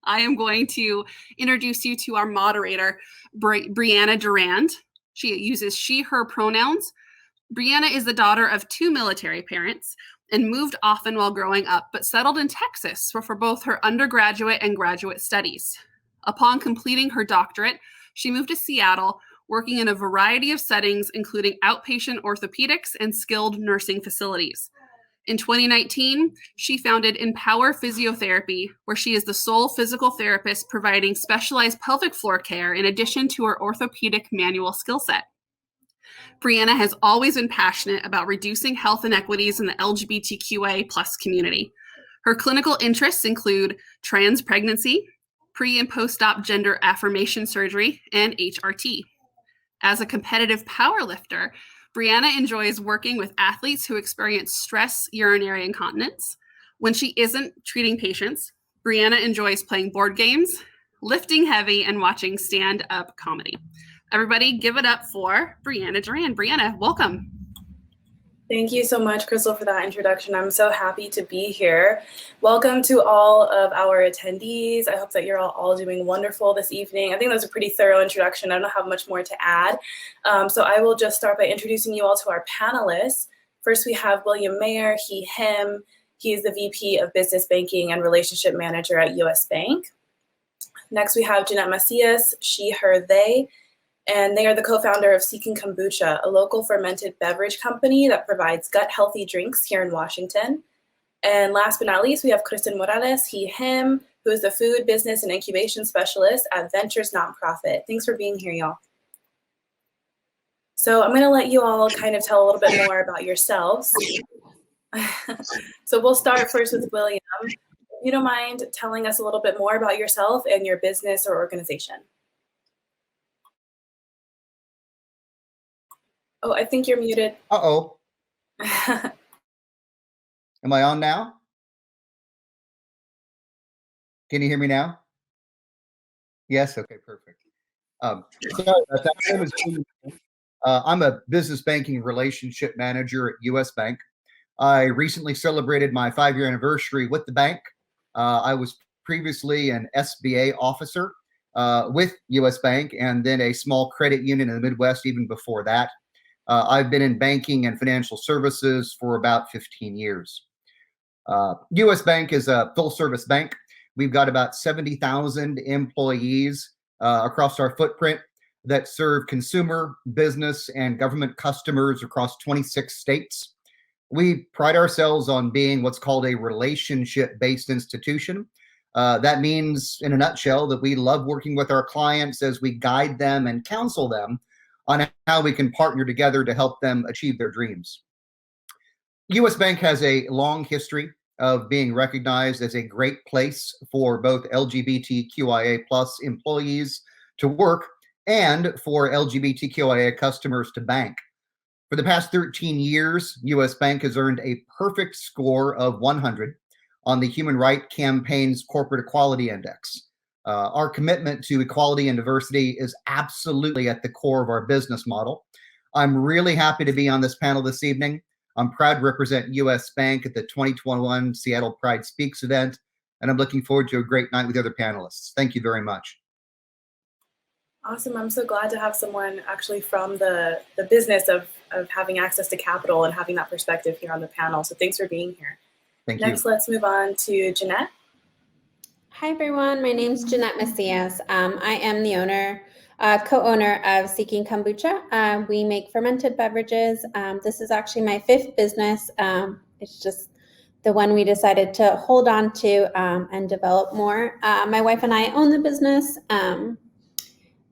I am going to introduce you to our moderator, Brianna Durand. She uses she, her pronouns. Brianna is the daughter of 2 military parents and moved often while growing up, but settled in Texas for both her undergraduate and graduate studies. Upon completing her doctorate, she moved to Seattle, working in a variety of settings, including outpatient orthopedics and skilled nursing facilities. In 2019, she founded Empower Physiotherapy, where she is the sole physical therapist providing specialized pelvic floor care in addition to her orthopedic manual skill set. Brianna has always been passionate about reducing health inequities in the Lgbtqia plus community. Her clinical interests include trans pregnancy, pre- and post-op gender affirmation surgery, and HRT. As a competitive powerlifter, Brianna enjoys working with athletes who experience stress urinary incontinence. When she isn't treating patients, Brianna enjoys playing board games, lifting heavy, and watching stand-up comedy. Everybody give it up for Brianna Durand. Brianna, welcome. Thank you so much, Crystal, for that introduction. I'm so happy to be here. Welcome to all of our attendees. I hope that you're all doing wonderful this evening. I think that was a pretty thorough introduction. I don't have much more to add. So I will just start by introducing you all to our panelists. First, we have William Maher, he, him. He is the VP of Business Banking and Relationship Manager at US Bank. Next, we have Jeanette Macias, she, her, they. And they are the co-founder of Seeking Kombucha, a local fermented beverage company that provides gut-healthy drinks here in Washington. And last but not least, we have Kristen Morales, he, him, who is the food, business, and incubation specialist at Ventures Nonprofit. Thanks for being here, y'all. So I'm going to let you all kind of tell a little bit more about yourselves. So we'll start first with William. If you don't mind telling us a little bit more about yourself and your business or organization. Oh, I think you're muted. Uh-oh. Am I on now? Can you hear me now? Yes? Okay, perfect. I'm a business banking relationship manager at US Bank. I recently celebrated my 5-year anniversary with the bank. I was previously an SBA officer with US Bank and then a small credit union in the Midwest even before that. I've been in banking and financial services for about 15 years. US Bank is a full-service bank. We've got about 70,000 employees across our footprint that serve consumer, business, and government customers across 26 states. We pride ourselves on being what's called a relationship-based institution. That means, in a nutshell, that we love working with our clients as we guide them and counsel them on how we can partner together to help them achieve their dreams. US Bank has a long history of being recognized as a great place for both LGBTQIA+ employees to work and for LGBTQIA customers to bank. For the past 13 years, US Bank has earned a perfect score of 100 on the Human Rights Campaign's Corporate Equality Index. Our commitment to equality and diversity is absolutely at the core of our business model. I'm really happy to be on this panel this evening. I'm proud to represent US Bank at the 2021 Seattle Pride Speaks event, and I'm looking forward to a great night with the other panelists. Thank you very much. Awesome. I'm so glad to have someone actually from the business of having access to capital and having that perspective here on the panel. So thanks for being here. Thank you. Next, let's move on to Jeanette. Hi, everyone. My name is Jeanette Macias. I am the co-owner of Seeking Kombucha. We make fermented beverages. This is actually my 5th business. It's just the one we decided to hold on to and develop more. My wife and I own the business,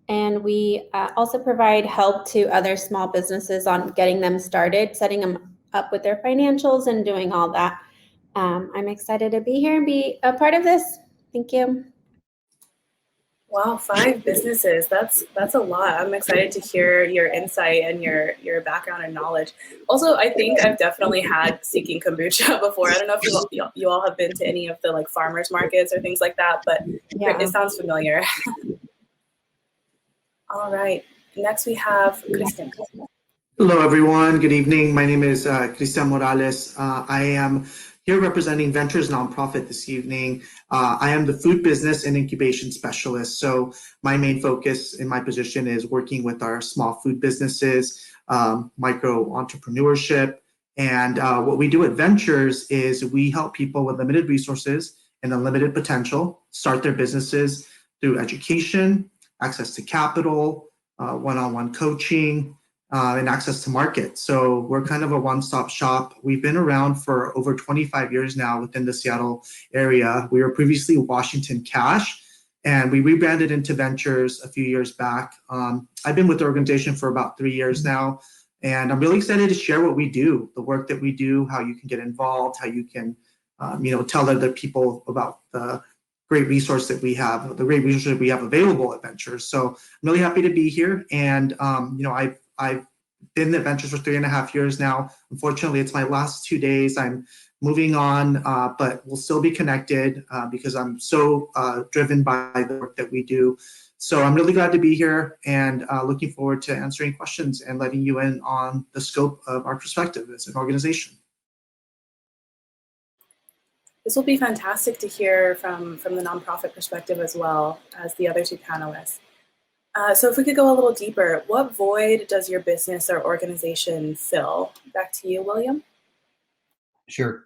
and we also provide help to other small businesses on getting them started, setting them up with their financials and doing all that. I'm excited to be here and be a part of this. Thank you. Wow, 5 businesses. That's a lot. I'm excited to hear your insight and your background and knowledge. Also, I think I've definitely had Seeking Kombucha before. I don't know if you all have been to any of the like farmers markets or things like that, but yeah, it sounds familiar. All right. Next we have Kristen. Hello, everyone. Good evening. My name is Cristian Morales. I am here representing Ventures Nonprofit this evening. I am the food business and incubation specialist. So my main focus in my position is working with our small food businesses, micro entrepreneurship. And what we do at Ventures is we help people with limited resources and unlimited potential start their businesses through education, access to capital, one-on-one coaching, and access to market. So we're kind of a one-stop shop. We've been around for over 25 years now within the Seattle area. We were previously Washington Cash, and we rebranded into Ventures a few years back. I've been with the organization for about 3 years now, and I'm really excited to share what we do, the work that we do, how you can get involved, how you can tell other people about the great resource that we have, the great resources that we have available at Ventures. So I'm really happy to be here. And, I've been at Ventures for 3.5 years now. Unfortunately, it's my last 2 days. I'm moving on, but we'll still be connected because I'm so driven by the work that we do. So I'm really glad to be here and looking forward to answering questions and letting you in on the scope of our perspective as an organization. This will be fantastic to hear from the nonprofit perspective as well as the other two panelists. So if we could go a little deeper, what void does your business or organization fill? Back to you, William. Sure.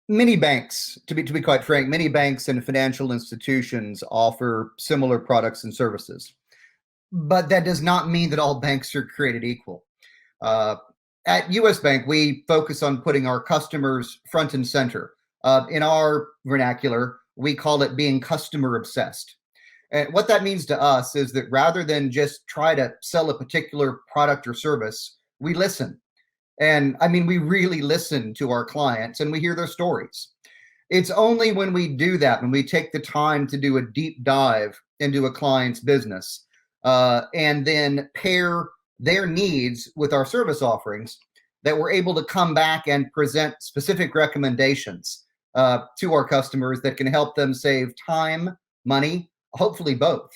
Many banks, to be quite frank, many banks and financial institutions offer similar products and services. But that does not mean that all banks are created equal. At US Bank, we focus on putting our customers front and center. In our vernacular, we call it being customer obsessed. And what that means to us is that rather than just try to sell a particular product or service, we listen. And I mean, we really listen to our clients and we hear their stories. It's only when we do that, when we take the time to do a deep dive into a client's business and then pair their needs with our service offerings, that we're able to come back and present specific recommendations to our customers that can help them save time, money, hopefully both.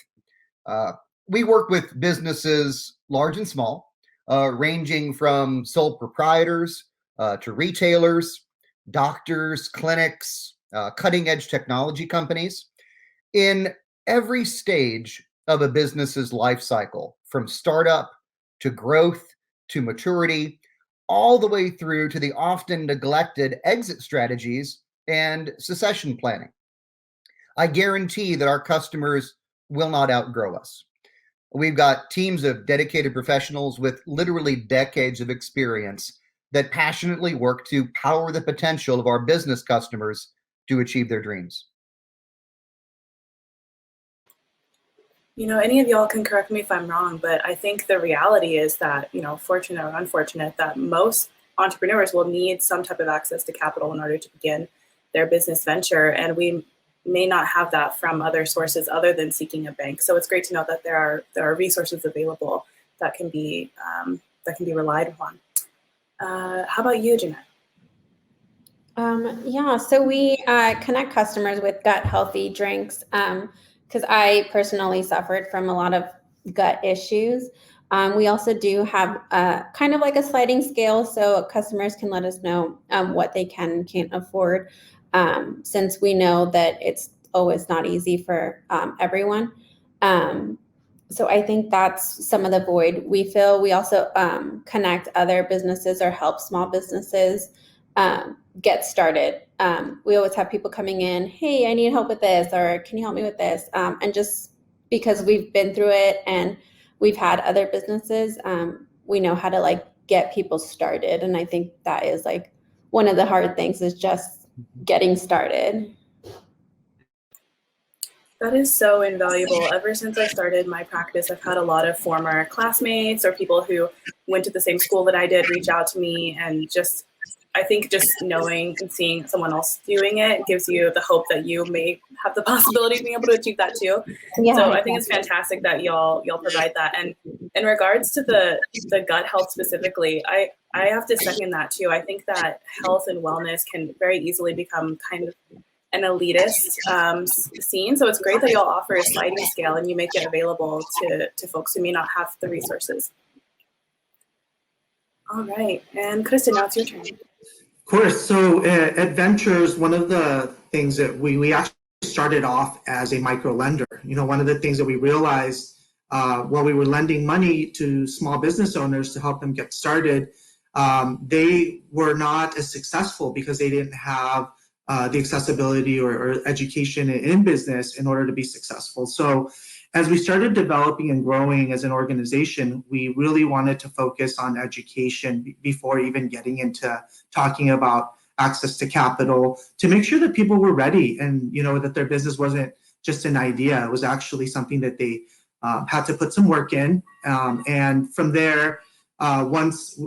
We work with businesses large and small, ranging from sole proprietors to retailers, doctors, clinics, cutting edge technology companies. In every stage of a business's life cycle, from startup to growth to maturity, all the way through to the often neglected exit strategies and succession planning. I guarantee that our customers will not outgrow us. We've got teams of dedicated professionals with literally decades of experience that passionately work to power the potential of our business customers to achieve their dreams. Any of y'all can correct me if I'm wrong, but I think the reality is that, fortunate or unfortunate, that most entrepreneurs will need some type of access to capital in order to begin their business venture. And we may not have that from other sources other than seeking a bank. So it's great to know that there are resources available that can be relied upon. How about you, Jeanette? So we connect customers with gut healthy drinks because I personally suffered from a lot of gut issues. We also do have kind of like a sliding scale, so customers can let us know what they can and can't afford, since we know that it's always not easy for everyone. So I think that's some of the void we fill. We also connect other businesses or help small businesses get started. We always have people coming in, hey, I need help with this, or can you help me with this? And just because we've been through it and we've had other businesses, we know how to get people started. And I think that is one of the hard things is just getting started. That is so invaluable. Ever since I started my practice, I've had a lot of former classmates or people who went to the same school that I did reach out to me, and I think just knowing and seeing someone else doing it gives you the hope that you may have the possibility of being able to achieve that too. Yeah, so I think it's fantastic that y'all provide that. And in regards to the gut health specifically, I have to second that too. I think that health and wellness can very easily become kind of an elitist scene. So it's great that y'all offer a sliding scale and you make it available to folks who may not have the resources. All right, and Kristen, now it's your turn. Of course. So at Ventures, one of the things that we actually started off as a micro lender. One of the things that we realized while we were lending money to small business owners to help them get started, they were not as successful because they didn't have the accessibility or education in business in order to be successful. So as we started developing and growing as an organization, we really wanted to focus on education before even getting into talking about access to capital, to make sure that people were ready and that their business wasn't just an idea. It was actually something that they had to put some work in. And from there, once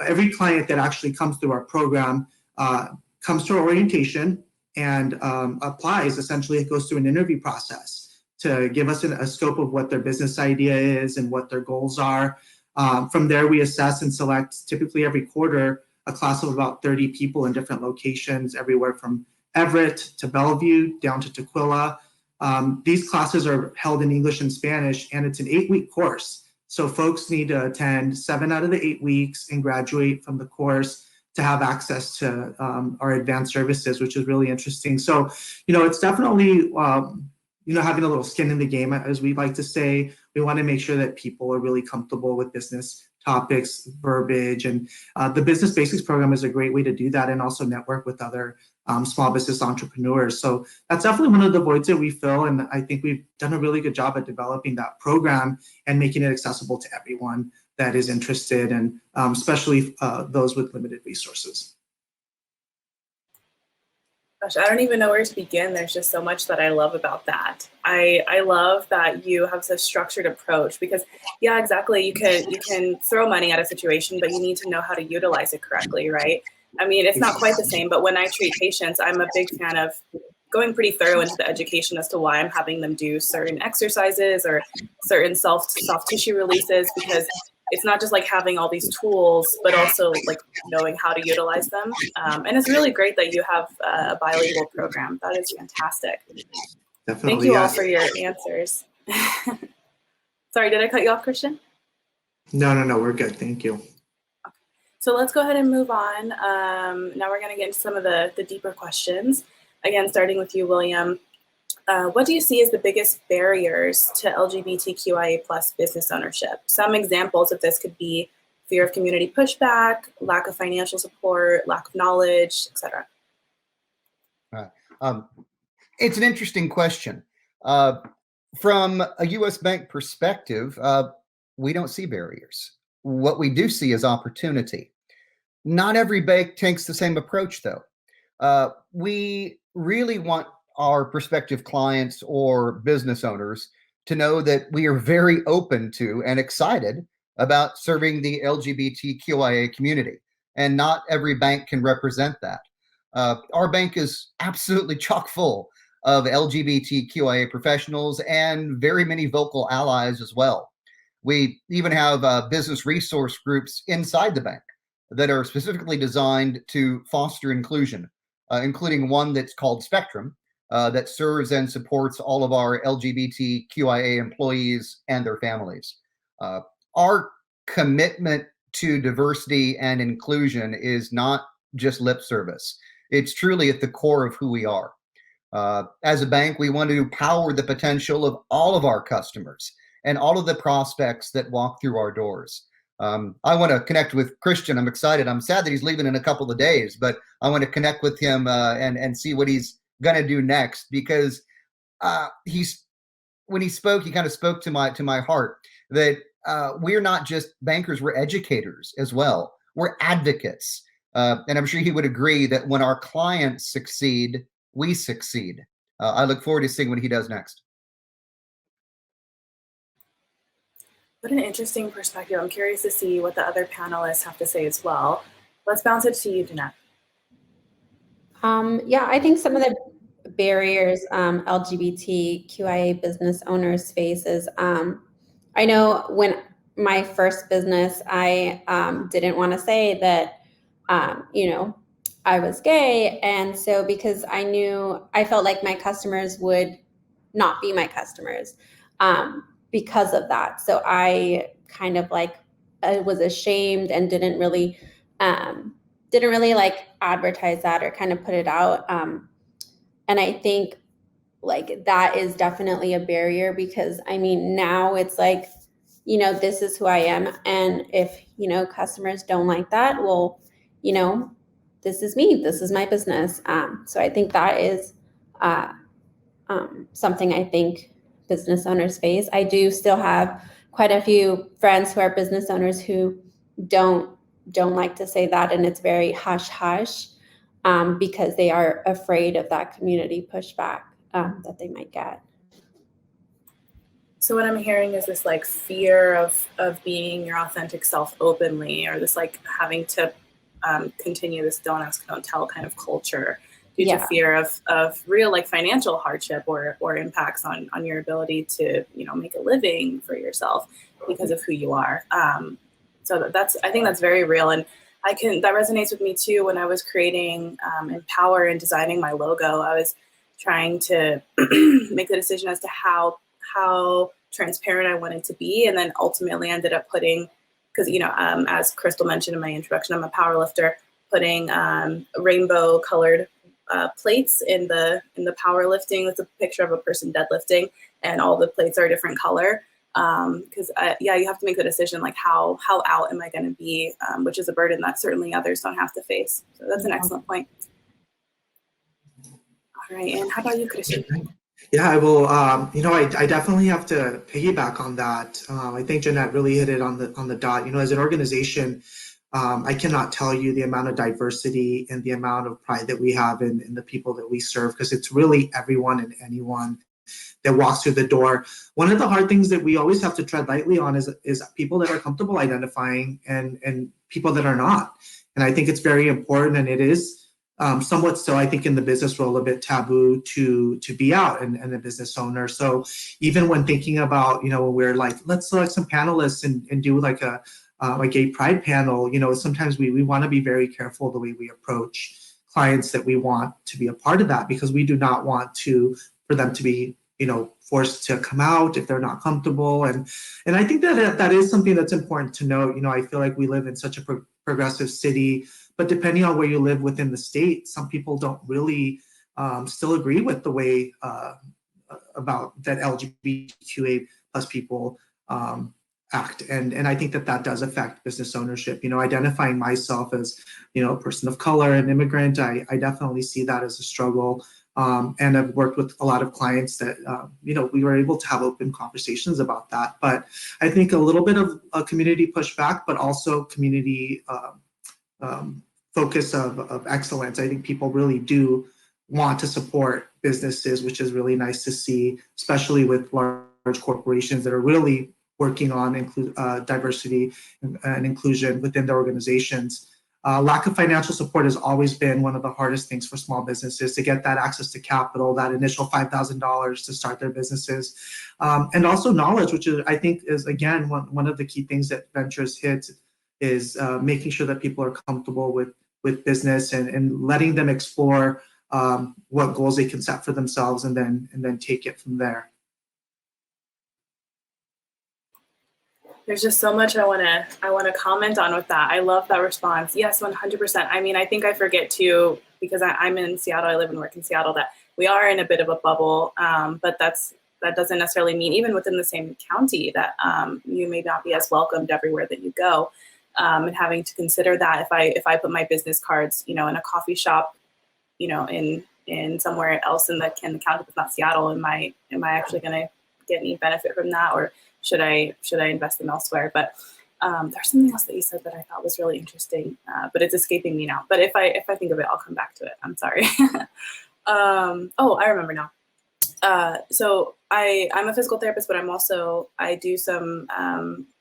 every client that actually comes through our program comes to our orientation and applies, essentially it goes through an interview process to give us a scope of what their business idea is and what their goals are. From there, we assess and select, typically every quarter, a class of about 30 people in different locations, everywhere from Everett to Bellevue down to Tequila. These classes are held in English and Spanish, and it's an 8-week course. So folks need to attend 7 out of the 8 weeks and graduate from the course to have access to our advanced services, which is really interesting. So, it's definitely having a little skin in the game, as we like to say. We want to make sure that people are really comfortable with business topics, verbiage, and the Business Basics program is a great way to do that, and also network with other small business entrepreneurs. So that's definitely one of the voids that we fill, and I think we've done a really good job at developing that program and making it accessible to everyone that is interested, and especially those with limited resources. Gosh, I don't even know where to begin. There's just so much that I love about that. I love that you have such a structured approach, because yeah, exactly. You can throw money at a situation, but you need to know how to utilize it correctly, right? I mean, it's not quite the same, but when I treat patients, I'm a big fan of going pretty thorough into the education as to why I'm having them do certain exercises or certain soft tissue releases, because it's not just like having all these tools, but also like knowing how to utilize them. And it's really great that you have a bilingual program. That is fantastic. Definitely, thank you all yes. for your answers. Sorry, did I cut you off, Christian? No, we're good. Thank you. Okay. So let's go ahead and move on. Now we're going to get into some of the deeper questions. Again, starting with you, William. What do you see as the biggest barriers to LGBTQIA+ business ownership? Some examples of this could be fear of community pushback, lack of financial support, lack of knowledge, etc. It's an interesting question. From a U.S. bank perspective, we don't see barriers. What we do see is opportunity. Not every bank takes the same approach, though. We really want our prospective clients or business owners to know that we are very open to and excited about serving the LGBTQIA community, and not every bank can represent that. Our bank is absolutely chock full of LGBTQIA professionals and very many vocal allies as well. We even have business resource groups inside the bank that are specifically designed to foster inclusion, including one that's called Spectrum, that serves and supports all of our LGBTQIA employees and their families. Our commitment to diversity and inclusion is not just lip service. It's truly at the core of who we are. As a bank, we want to power the potential of all of our customers and all of the prospects that walk through our doors. I want to connect with Christian. I'm excited. I'm sad that he's leaving in a couple of days, but I want to connect with him and see what he's going to do next, because when he spoke, he kind of spoke to my heart that we're not just bankers, we're educators as well. We're advocates. And I'm sure he would agree that when our clients succeed, we succeed. I look forward to seeing what he does next. What an interesting perspective. I'm curious to see what the other panelists have to say as well. Let's bounce it to you, Jeanette. Yeah, I think some of the barriers LGBTQIA business owners face is, I know when my first business, I didn't want to say that, I was gay. And so because I felt like my customers would not be my customers because of that. So I kind of was ashamed and didn't really like advertise that or kind of put it out. And I think like that is definitely a barrier, because I mean, now it's like, you know, this is who I am. And if, you know, customers don't like that, well, you know, this is me, this is my business. So I think that is something I think business owners face. I do still have quite a few friends who are business owners who don't like to say that, and it's very hush hush, because they are afraid of that community pushback that they might get. So what I'm hearing is this like fear of being your authentic self openly, or this like having to continue this don't ask, don't tell kind of culture due to fear of real like financial hardship or impacts on your ability to, you know, make a living for yourself because of who you are. So I think that's very real. And that resonates with me too. When I was creating Empower and designing my logo, I was trying to make the decision as to how transparent I wanted to be. And then ultimately ended up putting, because, you know, as Crystal mentioned in my introduction, I'm a power lifter, putting rainbow colored plates in the powerlifting with a picture of a person deadlifting, and all the plates are a different color. Because you have to make the decision, like how out am I going to be, which is a burden that certainly others don't have to face. So that's an excellent point. All right, and how about you, Christian? Yeah, I will. You know, I definitely have to piggyback on that. I think Jeanette really hit it on the dot. You know, as an organization, I cannot tell you the amount of diversity and the amount of pride that we have in the people that we serve, because it's really everyone and anyone that walks through the door. One of the hard things that we always have to tread lightly on is people that are comfortable identifying and people that are not. And I think it's very important, and it is somewhat still, I think, in the business world, a bit taboo to be out and a business owner. So even when thinking about, you know, when we're like, let's select some panelists and do like a gay pride panel, you know, sometimes we want to be very careful the way we approach clients that we want to be a part of that, because we do not want for them to be, you know, forced to come out if they're not comfortable. And I think that is something that's important to note. You know, I feel like we live in such a progressive city, but depending on where you live within the state, some people don't really still agree with the way about that LGBTQA plus people act. And I think that does affect business ownership. You know, identifying myself as, you know, a person of color, an immigrant, I definitely see that as a struggle. And I've worked with a lot of clients that, you know, we were able to have open conversations about that. But I think a little bit of a community pushback, but also community focus of excellence. I think people really do want to support businesses, which is really nice to see, especially with large corporations that are really working on diversity and inclusion within their organizations. Lack of financial support has always been one of the hardest things for small businesses, to get that access to capital, that initial $5,000 to start their businesses. And also knowledge, which I think is, again, one of the key things that Ventures hits, is making sure that people are comfortable with business and letting them explore what goals they can set for themselves, and then take it from there. There's just so much I want to comment on with that. I love that response. Yes, 100%. I mean, I think I forget too, because I'm in Seattle, I live and work in Seattle, that we are in a bit of a bubble, but that doesn't necessarily mean, even within the same county, that you may not be as welcomed everywhere that you go. And having to consider that if I put my business cards, you know, in a coffee shop, you know, in somewhere else in the county that's not Seattle, am I actually going to get any benefit from that, or should I invest them elsewhere? But there's something else that you said that I thought was really interesting, but it's escaping me now. But if I think of it, I'll come back to it. I'm sorry. I remember now. So I'm a physical therapist, but I do some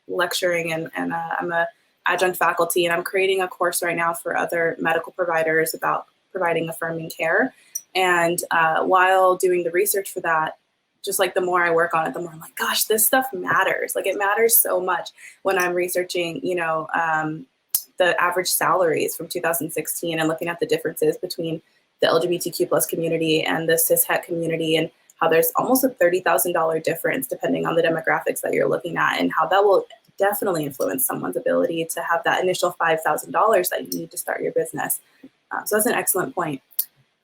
lecturing, and I'm a adjunct faculty, and I'm creating a course right now for other medical providers about providing affirming care. And while doing the research for that, just like the more I work on it, the more I'm like, gosh, this stuff matters. Like, it matters so much when I'm researching, you know, the average salaries from 2016 and looking at the differences between the LGBTQ plus community and the cis-het community, and how there's almost a $30,000 difference depending on the demographics that you're looking at, and how that will definitely influence someone's ability to have that initial $5,000 that you need to start your business. So that's an excellent point.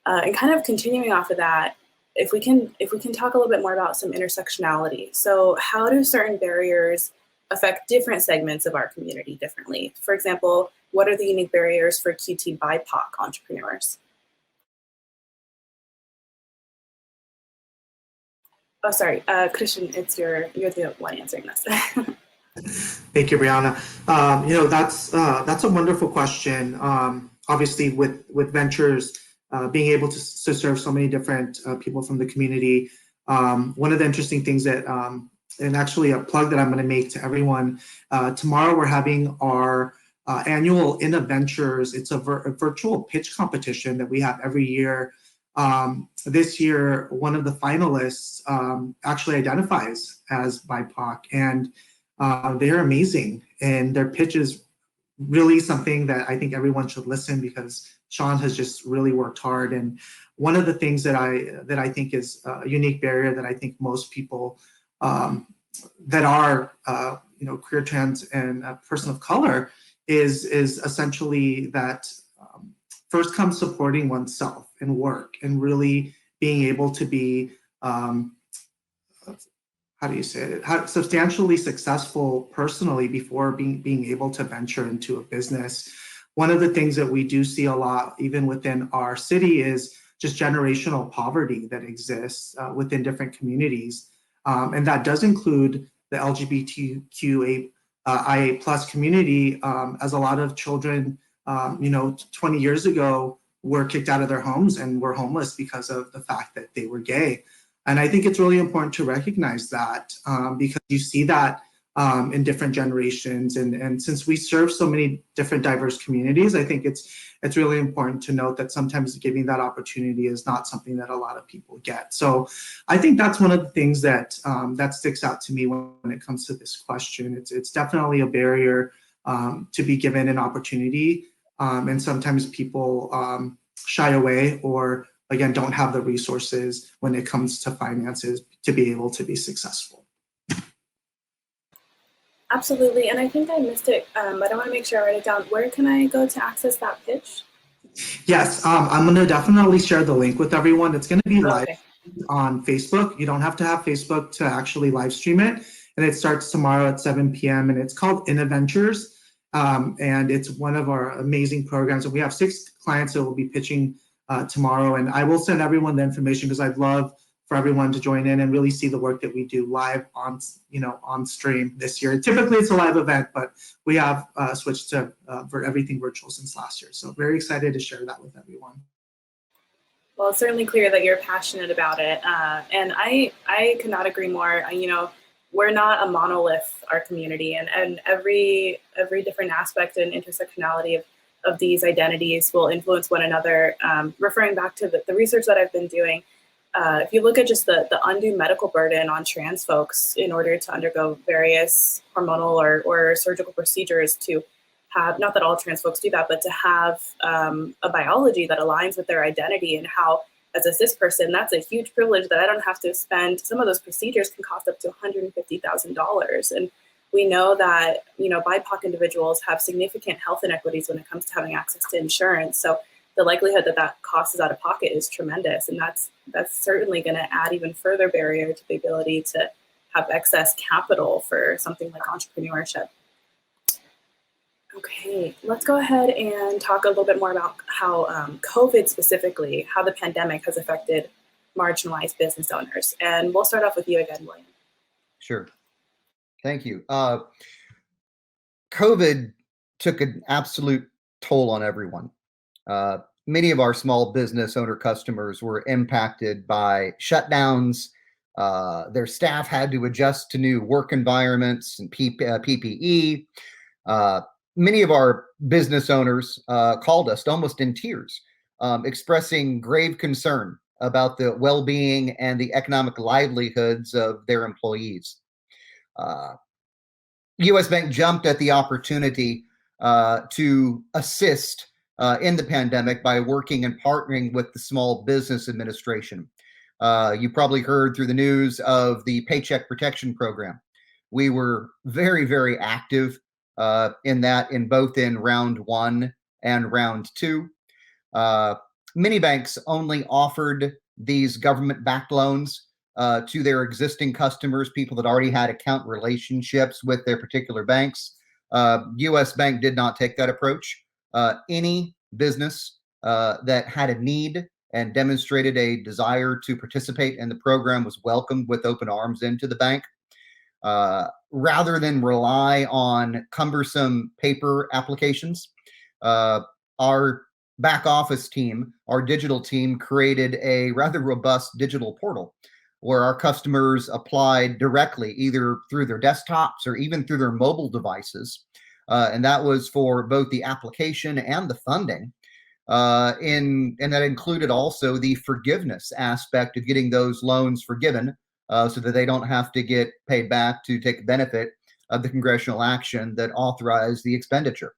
And kind of continuing off of that, if we can talk a little bit more about some intersectionality. So how do certain barriers affect different segments of our community differently? For example, what are the unique barriers for QT BIPOC entrepreneurs? Oh, sorry, Christian, you're the one answering this. Thank you, Brianna. That's a wonderful question. Obviously, with ventures, being able to serve so many different people from the community, one of the interesting things that, and actually a plug that I'm going to make to everyone, tomorrow we're having our annual InnoVentures. It's a virtual pitch competition that we have every year. This year, one of the finalists actually identifies as BIPOC, and they're amazing, and their pitch is really something that I think everyone should listen, because Sean has just really worked hard. And one of the things that I think is a unique barrier that I think most people that are queer, trans, and a person of color is essentially that first comes supporting oneself in work and really being able to be substantially successful personally before being able to venture into a business. One of the things that we do see a lot, even within our city, is just generational poverty that exists within different communities. And that does include the LGBTQIA+ community, as a lot of children, 20 years ago were kicked out of their homes and were homeless because of the fact that they were gay. And I think it's really important to recognize that, because you see that in different generations. And since we serve so many different diverse communities, I think it's really important to note that sometimes giving that opportunity is not something that a lot of people get. So I think that's one of the things that that sticks out to me when it comes to this question. It's definitely a barrier to be given an opportunity. And sometimes people shy away, or again, don't have the resources when it comes to finances to be able to be successful. Absolutely, and I think I missed it, but I want to make sure I write it down. Where can I go to access that pitch? Yes, I'm going to definitely share the link with everyone. It's going to be live on Facebook. You don't have to have Facebook to actually live stream it. And it starts tomorrow at 7 p.m. and it's called InnoVentures. And it's one of our amazing programs. And we have 6 clients that will be pitching tomorrow. And I will send everyone the information, because I'd love for everyone to join in and really see the work that we do live on stream this year. Typically it's a live event, but we have switched to for everything virtual since last year. So very excited to share that with everyone. Well, it's certainly clear that you're passionate about it. And I could not agree more. We're not a monolith, our community, and every different aspect and intersectionality of these identities will influence one another. Referring back to the research that I've been doing, if you look at just the undue medical burden on trans folks in order to undergo various hormonal or surgical procedures to have, not that all trans folks do that, but to have a biology that aligns with their identity, and how, as a cis person, that's a huge privilege that I don't have to spend. Some of those procedures can cost up to $150,000. And we know that, BIPOC individuals have significant health inequities when it comes to having access to insurance. So the likelihood that cost is out of pocket is tremendous. And that's certainly going to add even further barrier to the ability to have excess capital for something like entrepreneurship. Okay, let's go ahead and talk a little bit more about how COVID specifically, how the pandemic has affected marginalized business owners. And we'll start off with you again, William. Sure. Thank you. COVID took an absolute toll on everyone. Many of our small business owner customers were impacted by shutdowns. Their staff had to adjust to new work environments and PPE. Many of our business owners called us almost in tears, expressing grave concern about the well-being and the economic livelihoods of their employees. U.S. Bank jumped at the opportunity to assist in the pandemic by working and partnering with the Small Business Administration. You probably heard through the news of the Paycheck Protection Program, we were very, very active in both in round 1 and round 2. Many banks only offered these government-backed loans to their existing customers, people that already had account relationships with their particular banks. US Bank did not take that approach. Any business that had a need and demonstrated a desire to participate in the program was welcomed with open arms into the bank. Rather than rely on cumbersome paper applications, our back office team, our digital team, created a rather robust digital portal where our customers applied directly, either through their desktops or even through their mobile devices. And that was for both the application and the funding. And that included also the forgiveness aspect of getting those loans forgiven so that they don't have to get paid back to take benefit of the congressional action that authorized the expenditure.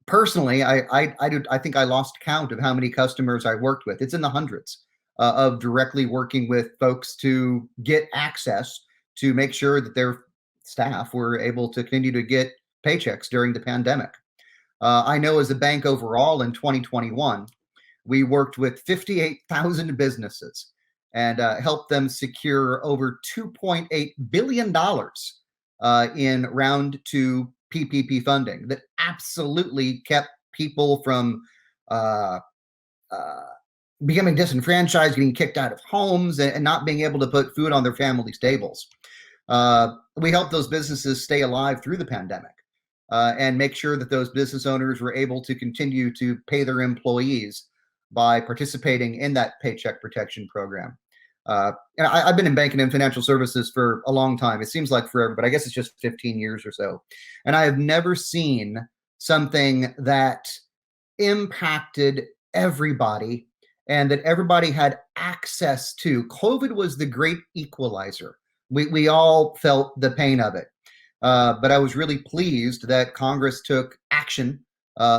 Personally, I think I lost count of how many customers I worked with. It's in the hundreds of directly working with folks to get access to make sure that their staff were able to continue to get paychecks during the pandemic. I know as a bank overall in 2021, we worked with 58,000 businesses and helped them secure over $2.8 billion in round 2 PPP funding that absolutely kept people from becoming disenfranchised, getting kicked out of homes, and not being able to put food on their families' tables. We helped those businesses stay alive through the pandemic and make sure that those business owners were able to continue to pay their employees by participating in that Paycheck Protection Program. And I've been in banking and financial services for a long time. It seems like forever, but I guess it's just 15 years or so. And I have never seen something that impacted everybody and that everybody had access to. COVID was the great equalizer. We all felt the pain of it. But I was really pleased that Congress took action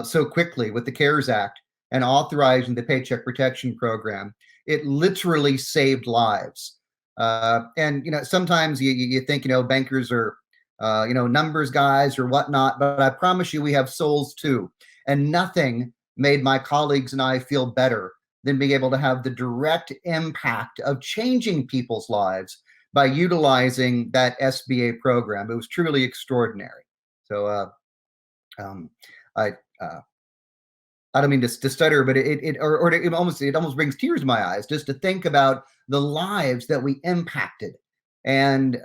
so quickly with the CARES Act and authorizing the Paycheck Protection Program. It literally saved lives. And, sometimes you think, bankers are, numbers guys or whatnot, but I promise you we have souls too. And nothing made my colleagues and I feel better than being able to have the direct impact of changing people's lives by utilizing that SBA program. It was truly extraordinary. So I don't mean to stutter, but it almost brings tears to my eyes just to think about the lives that we impacted, and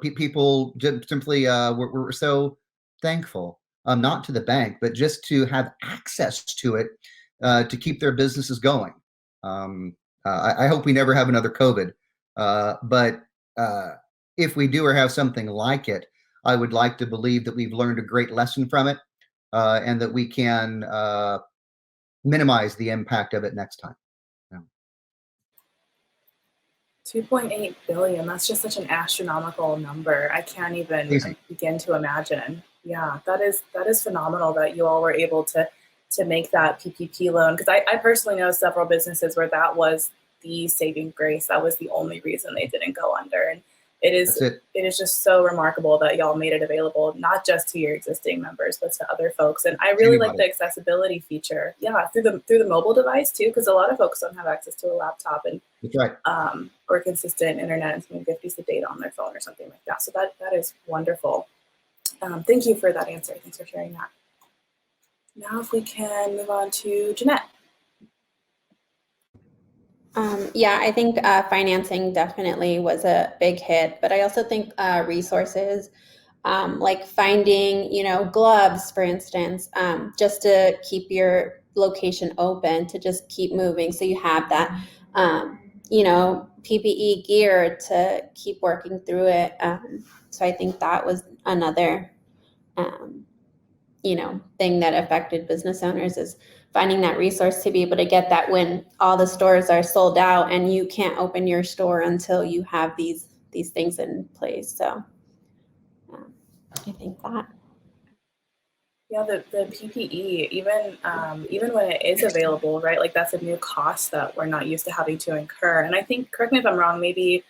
people just simply were so thankful, not to the bank, but just to have access to it to keep their businesses going. I hope we never have another COVID, but if we do or have something like it, I would like to believe that we've learned a great lesson from it. And that we can minimize the impact of it next time. Yeah. 2.8 billion, that's just such an astronomical number. I can't even begin to imagine. Yeah, that is phenomenal that you all were able to make that PPP loan. Because I personally know several businesses where that was the saving grace. That was the only reason they didn't go under. And it is just so remarkable that y'all made it available, not just to your existing members, but to other folks. And I really like the accessibility feature. Yeah, through the mobile device too, because a lot of folks don't have access to a laptop and that's right. Or consistent internet, and maybe have to use the data on their phone or something like that. So that is wonderful. Thank you for that answer. Thanks for sharing that. Now if we can move on to Jeanette. Yeah, I think financing definitely was a big hit, but I also think resources, like finding, gloves, for instance, just to keep your location open, to just keep moving. So you have that, PPE gear to keep working through it. So I think that was another, thing that affected business owners, is finding that resource to be able to get that when all the stores are sold out and you can't open your store until you have these things in place. So I think that. Yeah, the PPE, even when it is available, right? Like that's a new cost that we're not used to having to incur. And I think, correct me if I'm wrong, maybe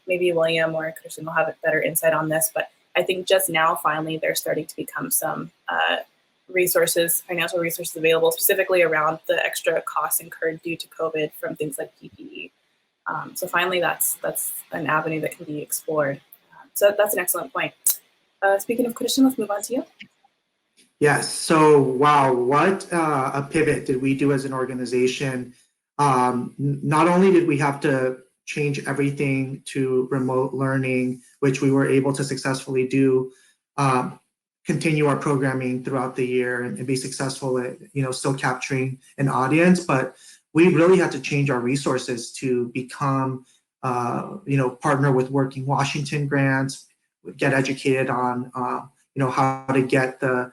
Maybe William or Christian will have a better insight on this, but I think just now, finally, there's starting to become some resources, financial resources available specifically around the extra costs incurred due to COVID from things like PPE. So finally, that's an avenue that can be explored. So that's an excellent point. Speaking of Christian, let's move on to you. Yes. So, wow, what a pivot did we do as an organization? Not only did we have to change everything to remote learning, which we were able to successfully do, continue our programming throughout the year and be successful at, still capturing an audience, but we really had to change our resources to become, partner with Working Washington grants, get educated on, how to get the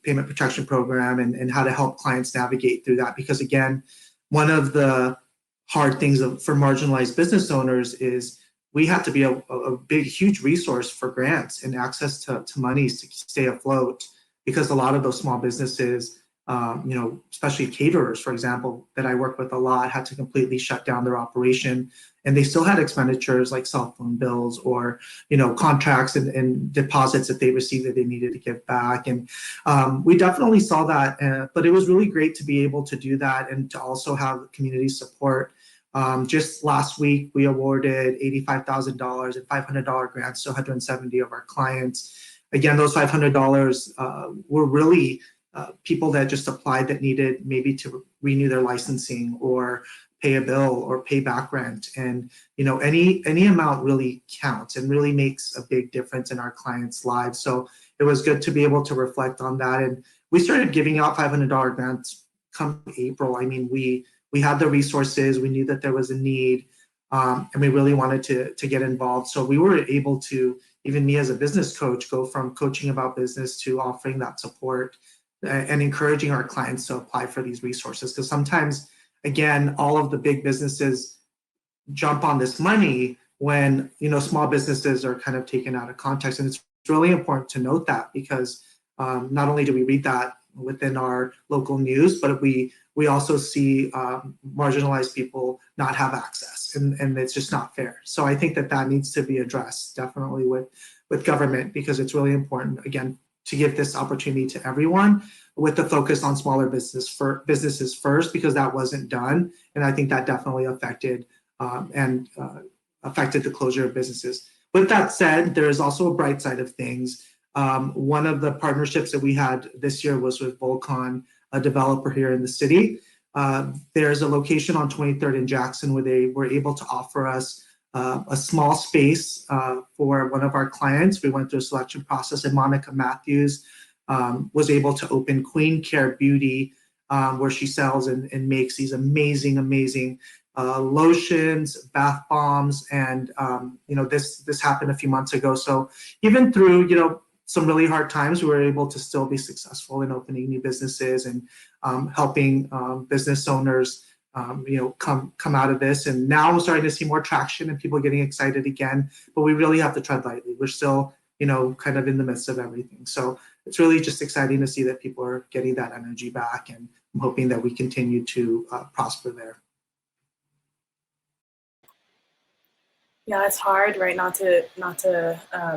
payment protection program and how to help clients navigate through that. Because again, one of the hard things for marginalized business owners is we have to be a big, huge resource for grants and access to monies to stay afloat, because a lot of those small businesses, especially caterers, for example, that I work with a lot, had to completely shut down their operation, and they still had expenditures like cell phone bills or, contracts and deposits that they received that they needed to give back. And we definitely saw that, but it was really great to be able to do that and to also have community support. Just last week, we awarded $85,000 and $500 grants to 170 of our clients. Again, those $500 were really people that just applied that needed maybe to renew their licensing or pay a bill or pay back rent. And any amount really counts and really makes a big difference in our clients' lives. So it was good to be able to reflect on that. And we started giving out $500 grants come April. I mean, we had the resources, we knew that there was a need, and we really wanted to get involved. So we were able to, even me as a business coach, go from coaching about business to offering that support and encouraging our clients to apply for these resources. Because sometimes, again, all of the big businesses jump on this money when, small businesses are kind of taken out of context. And it's really important to note that, because not only do we read that within our local news, but we also see marginalized people not have access, and it's just not fair. So I think that needs to be addressed definitely with government, because it's really important, again, to give this opportunity to everyone, with the focus on smaller businesses first, because that wasn't done. And I think that definitely affected the closure of businesses. With that said, there is also a bright side of things. One of the partnerships that we had this year was with Volcon, a developer here in the city. There's a location on 23rd in Jackson where they were able to offer us a small space for one of our clients. We went through a selection process, and Monica Matthews was able to open Queen Care Beauty, where she sells and makes these amazing lotions, bath bombs, and this happened a few months ago. So even through some really hard times, we were able to still be successful in opening new businesses and helping business owners come out of this. And now we're starting to see more traction and people getting excited again, but we really have to tread lightly. We're still kind of in the midst of everything. So it's really just exciting to see that people are getting that energy back, and I'm hoping that we continue to prosper there. Yeah, it's hard, right, not to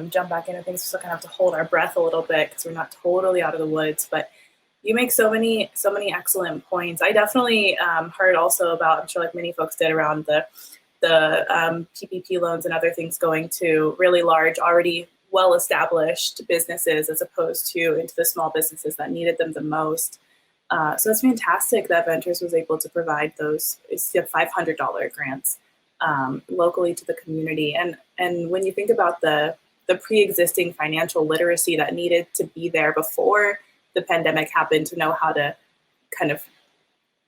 jump back into things. We still kind of have to hold our breath a little bit because we're not totally out of the woods. But you make so many excellent points. I definitely heard also about, I'm sure like many folks did, around the PPP loans and other things going to really large, already well-established businesses as opposed to into the small businesses that needed them the most. So it's fantastic that Ventures was able to provide those $500 grants locally to the community. And when you think about the pre-existing financial literacy that needed to be there before the pandemic happened, to know how to kind of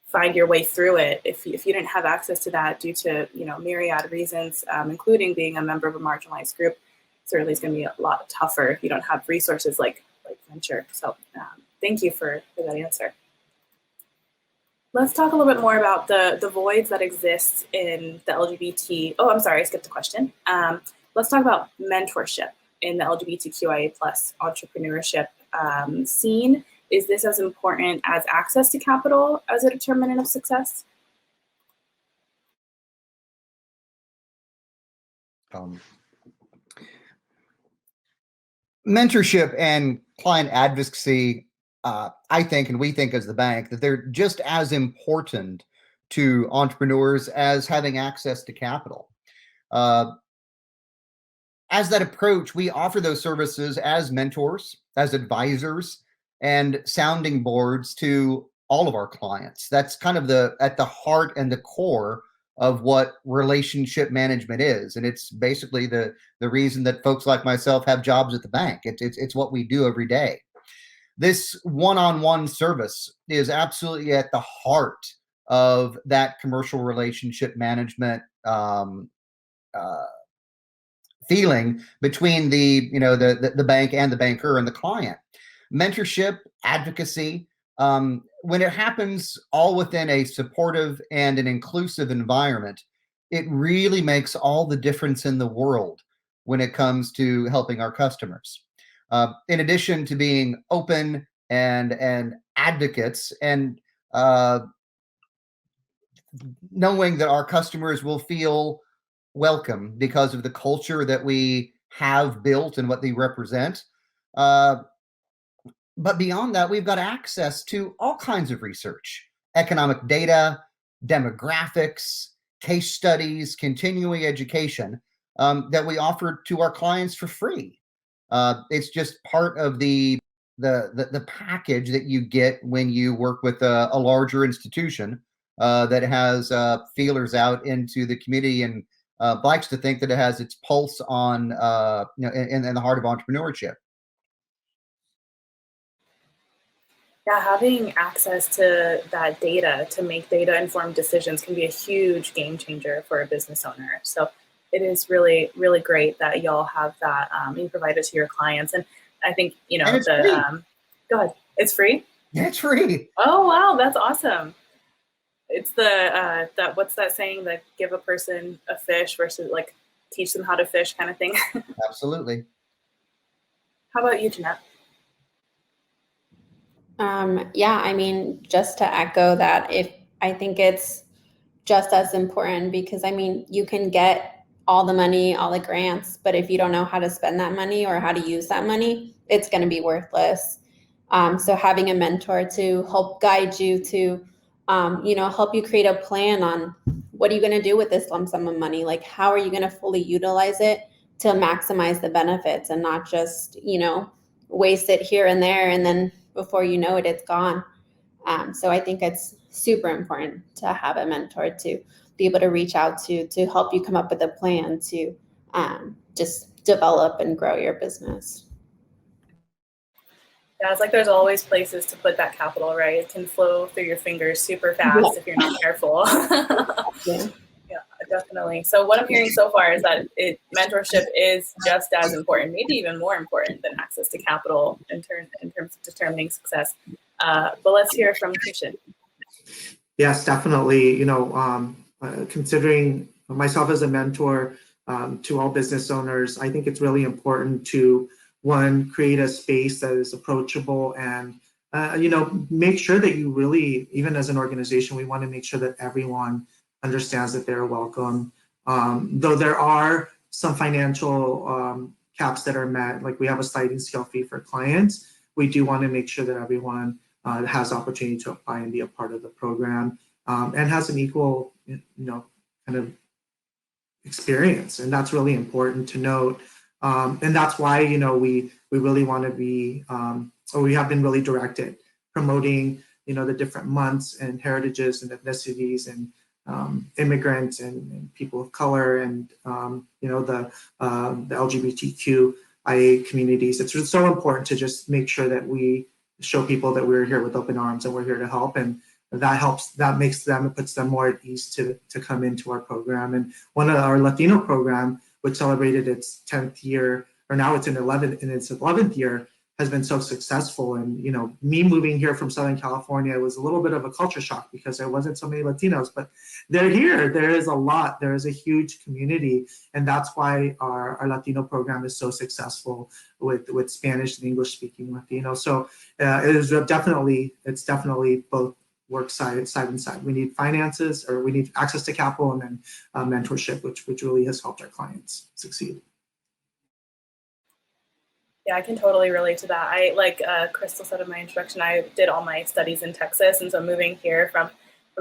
find your way through it, if you didn't have access to that due to myriad reasons, including being a member of a marginalized group, certainly it's going to be a lot tougher if you don't have resources like Venture. So thank you for that answer. Let's talk a little bit more about the voids that exist in the LGBT. Oh, I'm sorry, I skipped a question. Let's talk about mentorship in the LGBTQIA+ entrepreneurship scene. Is this as important as access to capital as a determinant of success? Um, mentorship and client advocacy, I think, and we think as the bank, that they're just as important to entrepreneurs as having access to capital. As that approach, we offer those services as mentors, as advisors, and sounding boards to all of our clients. That's kind of at the heart and the core of what relationship management is, and it's basically the reason that folks like myself have jobs at the bank. It's what we do every day. This one-on-one service is absolutely at the heart of that commercial relationship management feeling between the bank and the banker and the client. Mentorship, advocacy, when it happens all within a supportive and an inclusive environment, it really makes all the difference in the world when it comes to helping our customers. In addition to being open and advocates and knowing that our customers will feel welcome because of the culture that we have built and what they represent. But beyond that, we've got access to all kinds of research, economic data, demographics, case studies, continuing education that we offer to our clients for free. It's just part of the package that you get when you work with a larger institution that has feelers out into the community and likes to think that it has its pulse on in the heart of entrepreneurship. Yeah, having access to that data to make data-informed decisions can be a huge game changer for a business owner. So it is really, really great that y'all have that you provide it to your clients. And I think, you know, go ahead. It's free? It's free. Oh, wow, that's awesome. It's the, what's that saying, that give a person a fish versus like teach them how to fish kind of thing? Absolutely. How about you, Jeanette? Yeah, I mean, just to echo that, I think it's just as important, because I mean, you can get all the money, all the grants, but if you don't know how to spend that money or how to use that money, it's going to be worthless. So having a mentor to help guide you to, help you create a plan on what are you going to do with this lump sum of money? Like, how are you going to fully utilize it to maximize the benefits and not just, waste it here and there, and then before you know it, it's gone. So I think it's super important to have a mentor to be able to reach out to help you come up with a plan to just develop and grow your business. Yeah, it's like there's always places to put that capital, right? It can flow through your fingers super fast if you're not careful. Yeah, definitely. So what I'm hearing so far is that mentorship is just as important, maybe even more important than access to capital in terms of determining success. But let's hear from Christian. Yes, definitely. Considering myself as a mentor to all business owners, I think it's really important to, one, create a space that is approachable and, make sure that you really, even as an organization, we want to make sure that everyone understands that they're welcome. Though there are some financial caps that are met, like we have a sliding scale fee for clients, we do want to make sure that everyone has opportunity to apply and be a part of the program and has an equal, kind of experience. And that's really important to note. And that's why, we really want to be, or we have been really directed promoting, the different months and heritages and ethnicities and immigrants and people of color and, the LGBTQIA communities. It's just so important to just make sure that we show people that we're here with open arms and we're here to help. And that helps, that makes them, it puts them more at ease to come into our program. And one of our Latino program, which celebrated its 10th year, or now it's in its 11th year, has been so successful. And, me moving here from Southern California was a little bit of a culture shock because there wasn't so many Latinos, but they're here. There is a lot, there is a huge community. And that's why our Latino program is so successful with Spanish and English speaking Latinos. So it's definitely both work side and side. We need finances, or we need access to capital, and then mentorship, which really has helped our clients succeed. Yeah, I can totally relate to that. I, like Crystal said in my introduction, I did all my studies in Texas, and so moving here from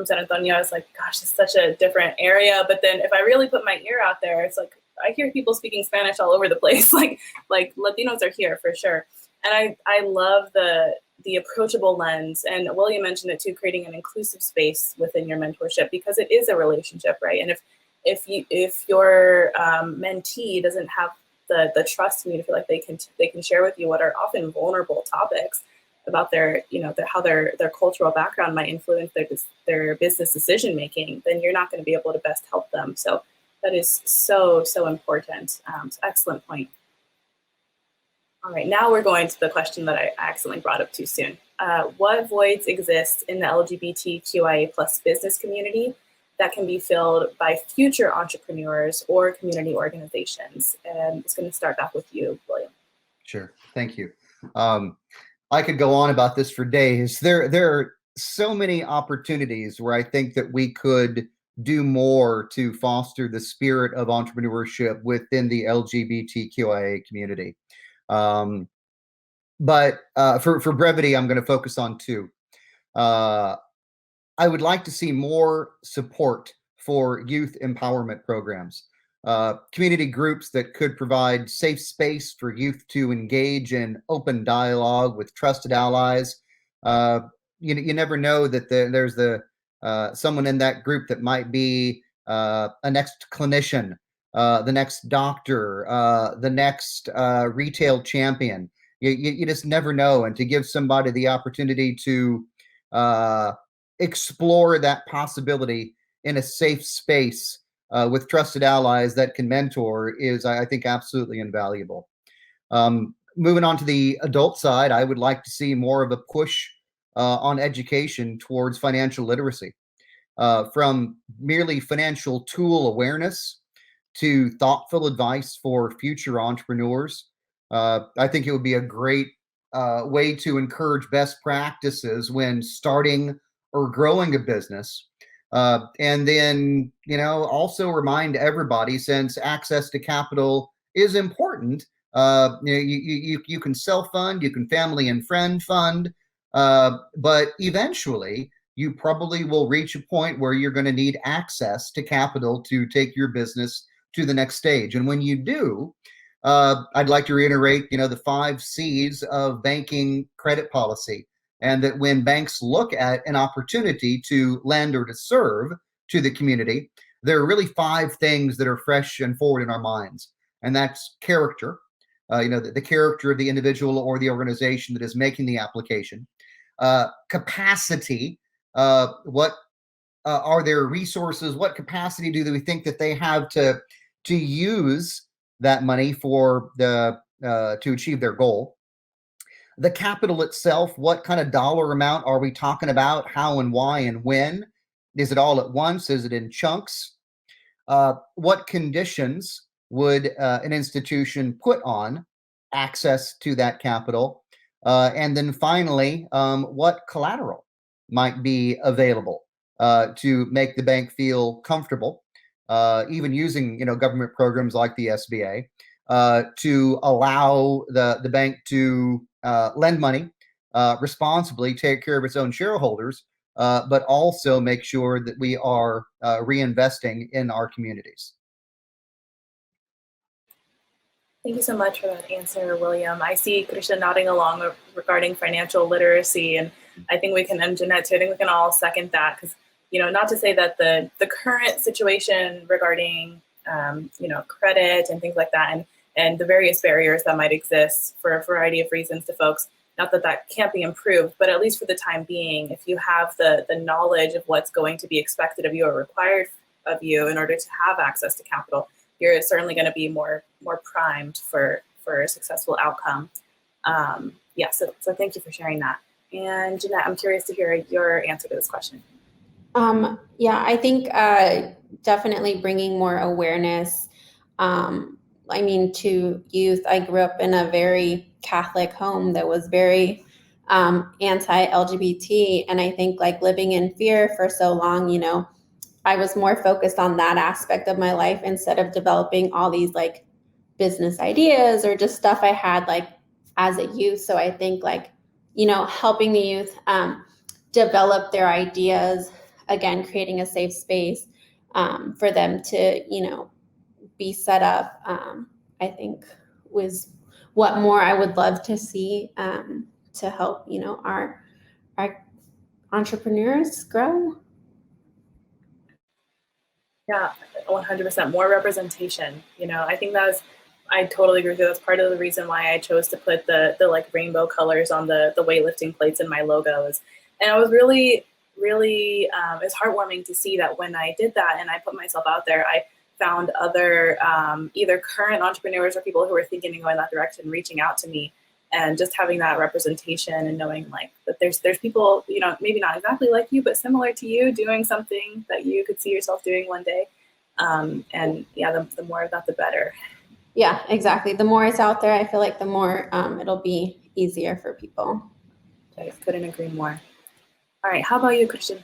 San Antonio, I was like, gosh, it's such a different area. But then if I really put my ear out there, it's like I hear people speaking Spanish all over the place. like Latinos are here for sure. And I love the approachable lens. And William mentioned it too, creating an inclusive space within your mentorship, because it is a relationship, right? And if your mentee doesn't have the trust in you to feel like they can share with you what are often vulnerable topics about their, how their cultural background might influence their business decision making, then you're not going to be able to best help them. So that is so important. So excellent point. All right, now we're going to the question that I accidentally brought up too soon. What voids exist in the LGBTQIA+ business community that can be filled by future entrepreneurs or community organizations? And it's going to start back with you, William. Sure, thank you. I could go on about this for days. There are so many opportunities where I think that we could do more to foster the spirit of entrepreneurship within the LGBTQIA community. But for brevity, I'm going to focus on two. I would like to see more support for youth empowerment programs, community groups that could provide safe space for youth to engage in open dialogue with trusted allies. You never know that there's someone in that group that might be a next clinician, the next doctor, the next retail champion. You just never know. And to give somebody the opportunity to explore that possibility in a safe space with trusted allies that can mentor is, I think, absolutely invaluable. Moving on to the adult side, I would like to see more of a push on education towards financial literacy, from merely financial tool awareness to thoughtful advice for future entrepreneurs. I think it would be a great way to encourage best practices when starting or growing a business. And then, also remind everybody, since access to capital is important, you can self-fund, you can family and friend fund, but eventually you probably will reach a point where you're going to need access to capital to take your business to the next stage. And when you do, I'd like to reiterate, the 5 C's of banking credit policy. And that when banks look at an opportunity to lend or to serve to the community, there are really 5 things that are fresh and forward in our minds. And that's character, the character of the individual or the organization that is making the application. Capacity, what are their resources? What capacity do we think that they have to use that money for to achieve their goal? The capital itself, what kind of dollar amount are we talking about? How and why and when? Is it all at once? Is it in chunks? What conditions would an institution put on access to that capital? And then finally, what collateral might be available to make the bank feel comfortable, even using government programs like the SBA, to allow the bank to lend money responsibly, take care of its own shareholders, but also make sure that we are reinvesting in our communities. Thank you so much for that answer, William. I see Krishna nodding along regarding financial literacy, and I think we can, and Jeanette too, I think we can all second that, because, not to say that the current situation regarding, credit and things like that, and the various barriers that might exist for a variety of reasons to folks, not that can't be improved, but at least for the time being, if you have the knowledge of what's going to be expected of you or required of you in order to have access to capital, you're certainly going to be more primed for a successful outcome. So thank you for sharing that. And Jeanette, I'm curious to hear your answer to this question. I think definitely bringing more awareness, to youth. I grew up in a very Catholic home that was very anti-LGBT. And I think like living in fear for so long, you know, I was more focused on that aspect of my life instead of developing all these like business ideas or just stuff I had like as a youth. So I think like, you know, helping the youth develop their ideas, again, creating a safe space for them to, you know, be set up, I think was what more I would love to see to help, you know, our entrepreneurs grow. Yeah, 100% more representation. You know, I think I totally agree with you. That's part of the reason why I chose to put the like rainbow colors on the weightlifting plates in my logos. And I was really, really, it's heartwarming to see that when I did that and I put myself out there, I found other either current entrepreneurs or people who were thinking and going that direction, reaching out to me. And just having that representation and knowing like that there's people, you know, maybe not exactly like you, but similar to you, doing something that you could see yourself doing one day. And yeah, the more of that, the better. Yeah, exactly. The more it's out there, I feel like the more it'll be easier for people. I couldn't agree more. All right, how about you, Christian?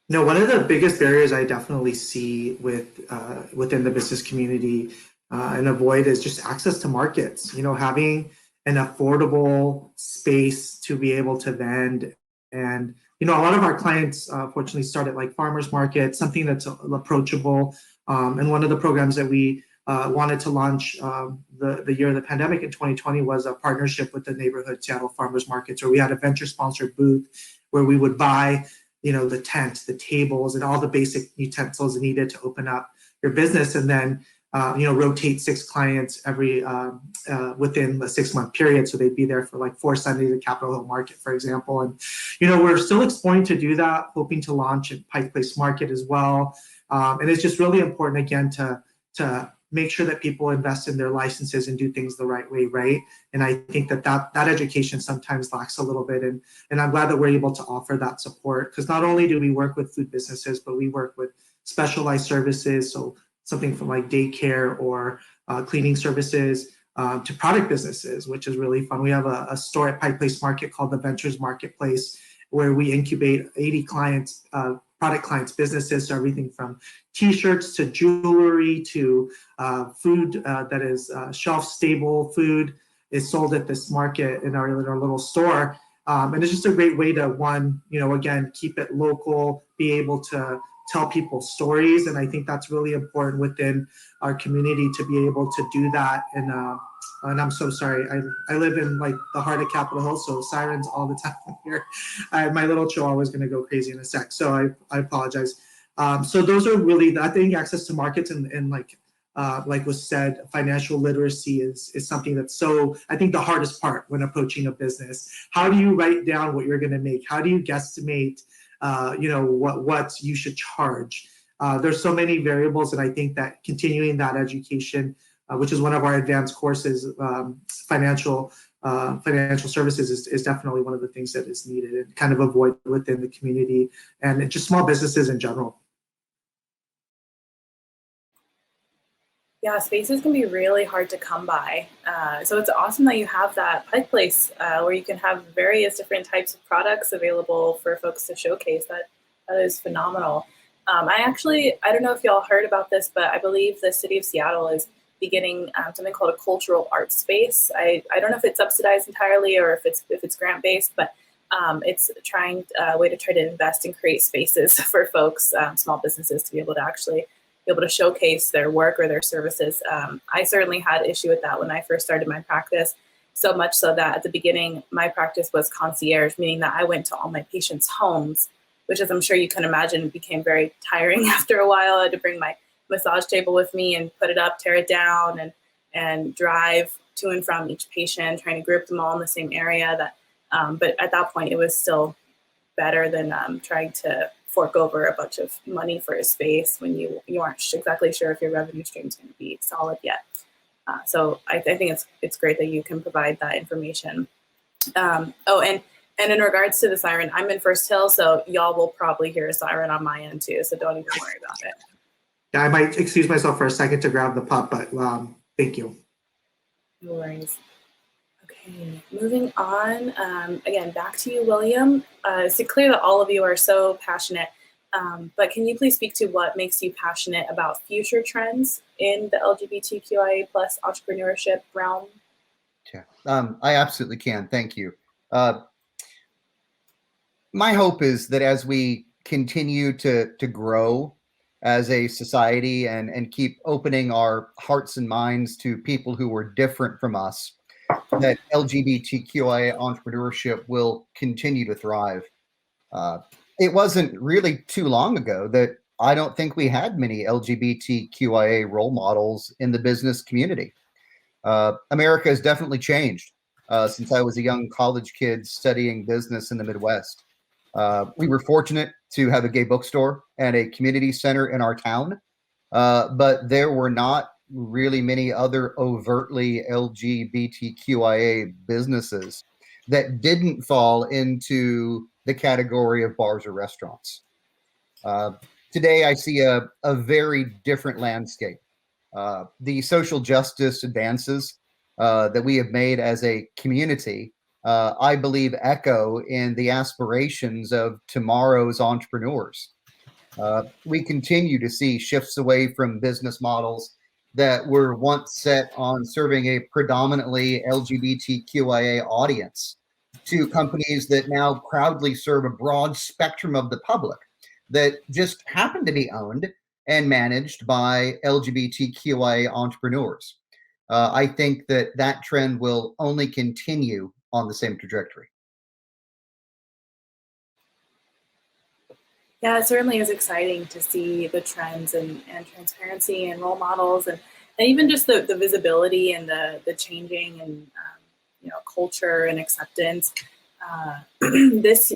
No, one of the biggest barriers I definitely see within the business community and avoid is just access to markets. You know, having an affordable space to be able to vend. And, you know, a lot of our clients fortunately start at like farmers markets, something that's approachable. And one of the programs that we wanted to launch the year of the pandemic in 2020 was a partnership with the neighborhood Seattle farmers markets, where we had a venture sponsored booth where we would buy, you know, the tent, the tables, and all the basic utensils needed to open up your business, and then you know, rotate 6 clients every within the 6-month period, so they'd be there for like 4 Sundays at Capitol Hill Market, for example. And you know, we're still exploring to do that, hoping to launch at Pike Place Market as well. And it's just really important again to make sure that people invest in their licenses and do things the right way, right? And I think that education sometimes lacks a little bit, and I'm glad that we're able to offer that support, because not only do we work with food businesses, but we work with specialized services, so something from like daycare or cleaning services to product businesses, which is really fun. We have a store at Pike Place Market called the Ventures Marketplace, where we incubate 80 clients, product clients, businesses, so everything from t-shirts to jewelry to food that is shelf-stable food is sold at this market in our little store. And it's just a great way to, one, you know, again, keep it local, be able to tell people stories. And I think that's really important within our community to be able to do that. And I'm so sorry. I live in like the heart of Capitol Hill, so sirens all the time here. My little chihuahua is going to go crazy in a sec, so I apologize. So those are really, I think, access to markets and like was said, financial literacy is something that's so, I think, the hardest part when approaching a business. How do you write down what you're going to make? How do you guesstimate, you know, what you should charge? There's so many variables, and I think that continuing that education, which is one of our advanced courses, financial services is definitely one of the things that is needed and kind of avoid within the community and just small businesses in general. Yeah, spaces can be really hard to come by. So it's awesome that you have that Pike Place where you can have various different types of products available for folks to showcase. That is phenomenal. I don't know if y'all heard about this, but I believe the city of Seattle is beginning something called a cultural arts space. I don't know if it's subsidized entirely or if it's grant based, but it's trying a way to try to invest and create spaces for folks, small businesses, to be able to actually be able to showcase their work or their services. I certainly had issue with that when I first started my practice, so much so that at the beginning, my practice was concierge, meaning that I went to all my patients' homes, which, as I'm sure you can imagine, became very tiring after a while. I had to bring my massage table with me and put it up, tear it down, and drive to and from each patient, trying to group them all in the same area. But at that point, it was still better than trying to fork over a bunch of money for a space when you aren't exactly sure if your revenue stream is going to be solid yet. So I think it's great that you can provide that information. And in regards to the siren, I'm in First Hill, so y'all will probably hear a siren on my end too, so don't even worry about it. Yeah, I might excuse myself for a second to grab the pup, but thank you. No worries. Okay, moving on. Again, back to you, William. It's clear that all of you are so passionate, but can you please speak to what makes you passionate about future trends in the LGBTQIA plus entrepreneurship realm? Yeah, I absolutely can. Thank you. My hope is that as we continue to grow as a society and keep opening our hearts and minds to people who are different from us, that LGBTQIA entrepreneurship will continue to thrive. It wasn't really too long ago that I don't think we had many LGBTQIA role models in the business community. America has definitely changed since I was a young college kid studying business in the Midwest. We were fortunate to have a gay bookstore and a community center in our town, but there were not really many other overtly LGBTQIA businesses that didn't fall into the category of bars or restaurants. Today, I see a very different landscape. The social justice advances that we have made as a community, I believe, echo in the aspirations of tomorrow's entrepreneurs. We continue to see shifts away from business models that were once set on serving a predominantly LGBTQIA audience to companies that now proudly serve a broad spectrum of the public that just happen to be owned and managed by LGBTQIA entrepreneurs. I think that that trend will only continue on the same trajectory. Yeah, it certainly is exciting to see the trends and transparency and role models and even just the visibility and the changing and culture and acceptance. This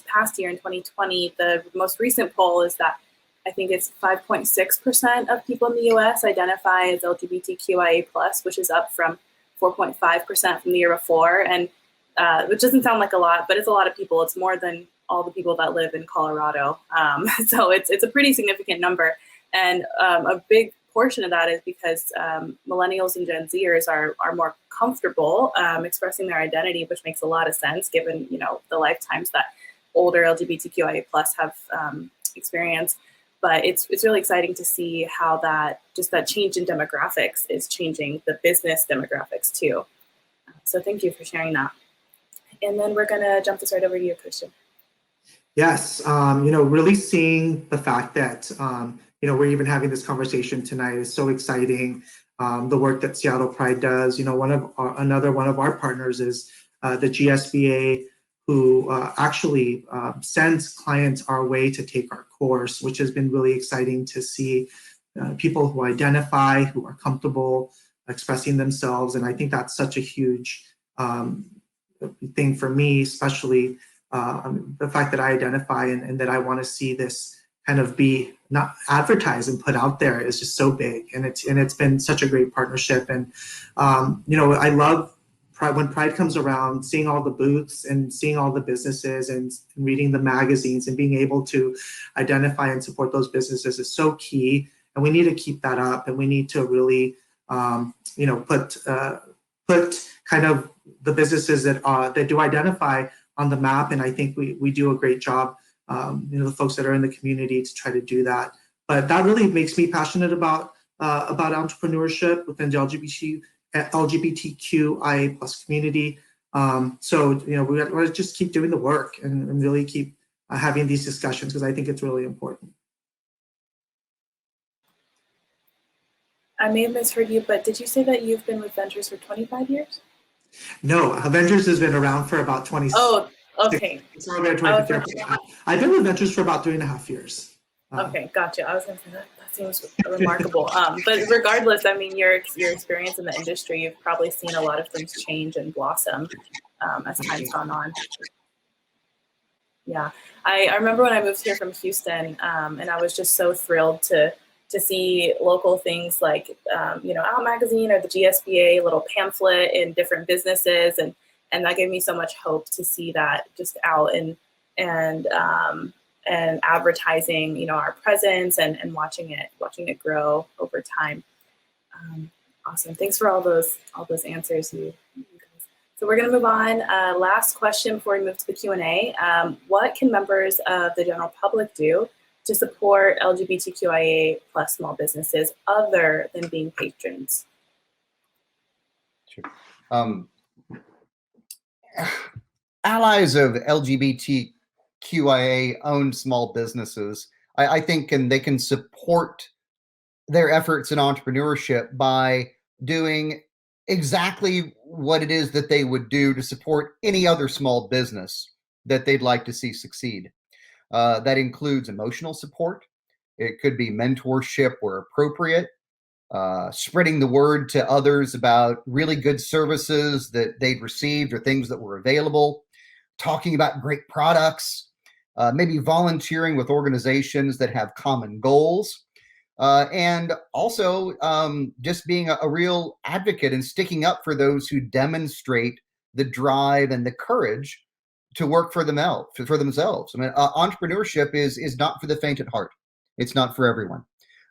past year in 2020, the most recent poll is that I think it's 5.6% of people in the U.S. identify as LGBTQIA+, which is up from 4.5% from the year before, and which doesn't sound like a lot, but it's a lot of people. It's more than all the people that live in Colorado. So it's a pretty significant number, and a big portion of that is because millennials and Gen Zers are more comfortable expressing their identity, which makes a lot of sense given the lifetimes that older LGBTQIA+ have experienced. But it's really exciting to see how that change in demographics is changing the business demographics too. So thank you for sharing that. And then we're gonna jump this right over to you, Christian. Yes, really seeing the fact that we're even having this conversation tonight is so exciting. The work that Seattle Pride does, another one of our partners is the GSBA, who actually sends clients our way to take our course, which has been really exciting to see people who identify, who are comfortable expressing themselves. And I think that's such a huge thing for me, especially the fact that I identify and that I want to see this kind of be not advertised and put out there is just so big. And it's been such a great partnership. And, I love Pride, when Pride comes around, seeing all the booths and seeing all the businesses and reading the magazines and being able to identify and support those businesses is so key. And we need to keep that up, and we need to really, put kind of the businesses that do identify on the map. And I think we do a great job, the folks that are in the community to try to do that. But that really makes me passionate about entrepreneurship within the LGBTQIA plus community. So we want to just keep doing the work and really keep having these discussions, because I think it's really important. I may have misheard you, but did you say that you've been with Ventures for 25 years? No, Ventures has been around for about 20. Oh, okay. I've been with Ventures for about 3.5 years. Okay, gotcha. I was going to say that seems remarkable. But regardless, I mean, your experience in the industry, you've probably seen a lot of things change and blossom as time's gone on. Yeah, I remember when I moved here from Houston, and I was just so thrilled to see local things like, Out Magazine or the GSBA little pamphlet in different businesses. And that gave me so much hope to see that just out and advertising, our presence and watching it grow over time. Awesome. Thanks for all those answers you guys. So we're going to move on. Last question before we move to the Q&A. What can members of the general public do to support LGBTQIA plus small businesses other than being patrons? Sure. Allies of LGBTQIA owned small businesses, I think they can support their efforts in entrepreneurship by doing exactly what it is that they would do to support any other small business that they'd like to see succeed. That includes emotional support. It could be mentorship where appropriate, spreading the word to others about really good services that they'd received or things that were available, talking about great products, maybe volunteering with organizations that have common goals. And also just being a real advocate and sticking up for those who demonstrate the drive and the courage to work for themselves. I mean, entrepreneurship is not for the faint at heart. It's not for everyone.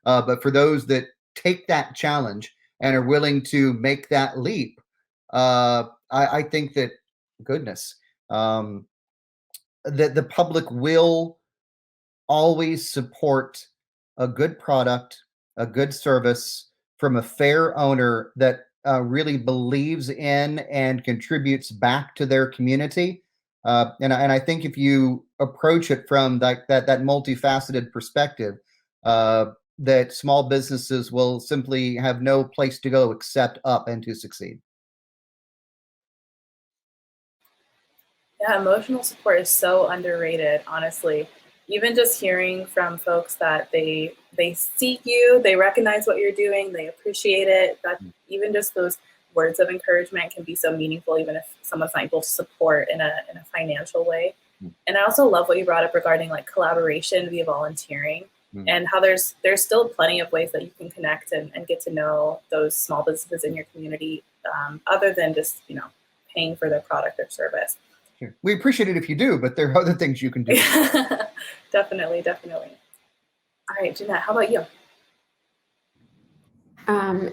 But for those that take that challenge and are willing to make that leap, I think that, goodness, that the public will always support a good product, a good service from a fair owner that really believes in and contributes back to their community. And I think if you approach it from that multifaceted perspective, that small businesses will simply have no place to go except up and to succeed. Yeah, emotional support is so underrated, honestly. Even just hearing from folks that they seek you, they recognize what you're doing, they appreciate it, that even just those words of encouragement can be so meaningful, even if someone's not able to support in a financial way. And I also love what you brought up regarding like collaboration via volunteering and how there's still plenty of ways that you can connect and get to know those small businesses in your community other than just, paying for their product or service. Sure. We appreciate it if you do, but there are other things you can do. Definitely. All right, Jeanette, how about you?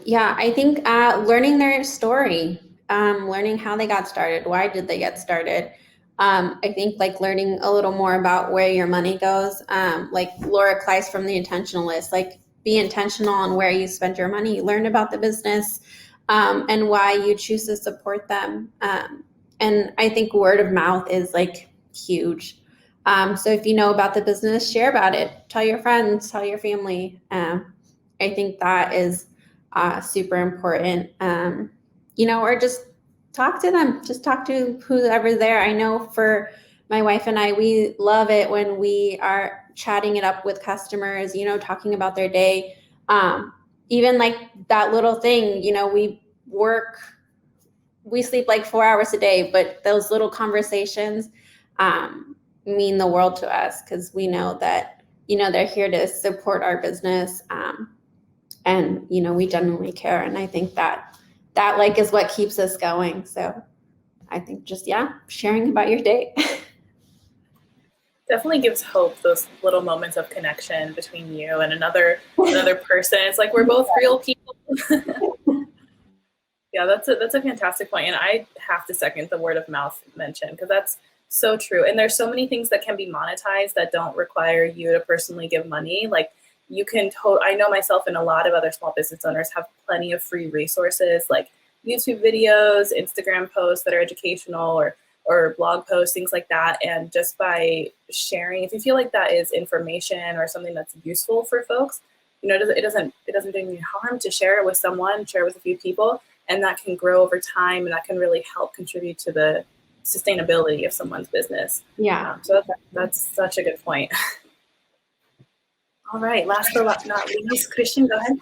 Yeah, I think learning their story, learning how they got started, why did they get started. I think like learning a little more about where your money goes, like Laura Kleiss from The Intentionalist, like be intentional on where you spend your money, learn about the business and why you choose to support them. And I think word of mouth is like huge. So if you know about the business, share about it, tell your friends, tell your family. I think that is super important, or just talk to them, just talk to whoever's there. I know for my wife and I, we love it when we are chatting it up with customers, talking about their day. Even like that little thing, we sleep like 4 hours a day, but those little conversations mean the world to us because we know that, they're here to support our business. And, we genuinely care. And I think that like is what keeps us going. So I think just, sharing about your day. Definitely gives hope, those little moments of connection between you and another person. It's like we're both real people. Yeah, that's a fantastic point. And I have to second the word of mouth mention because that's so true. And there's so many things that can be monetized that don't require you to personally give money. Like you can, I know myself and a lot of other small business owners have plenty of free resources like YouTube videos, Instagram posts that are educational or blog posts, things like that. And just by sharing, if you feel like that is information or something that's useful for folks, it doesn't do any harm to share it with someone, share it with a few people. And that can grow over time, and that can really help contribute to the sustainability of someone's business. Yeah. So that's such a good point. All right, last but not least, Christian, go ahead.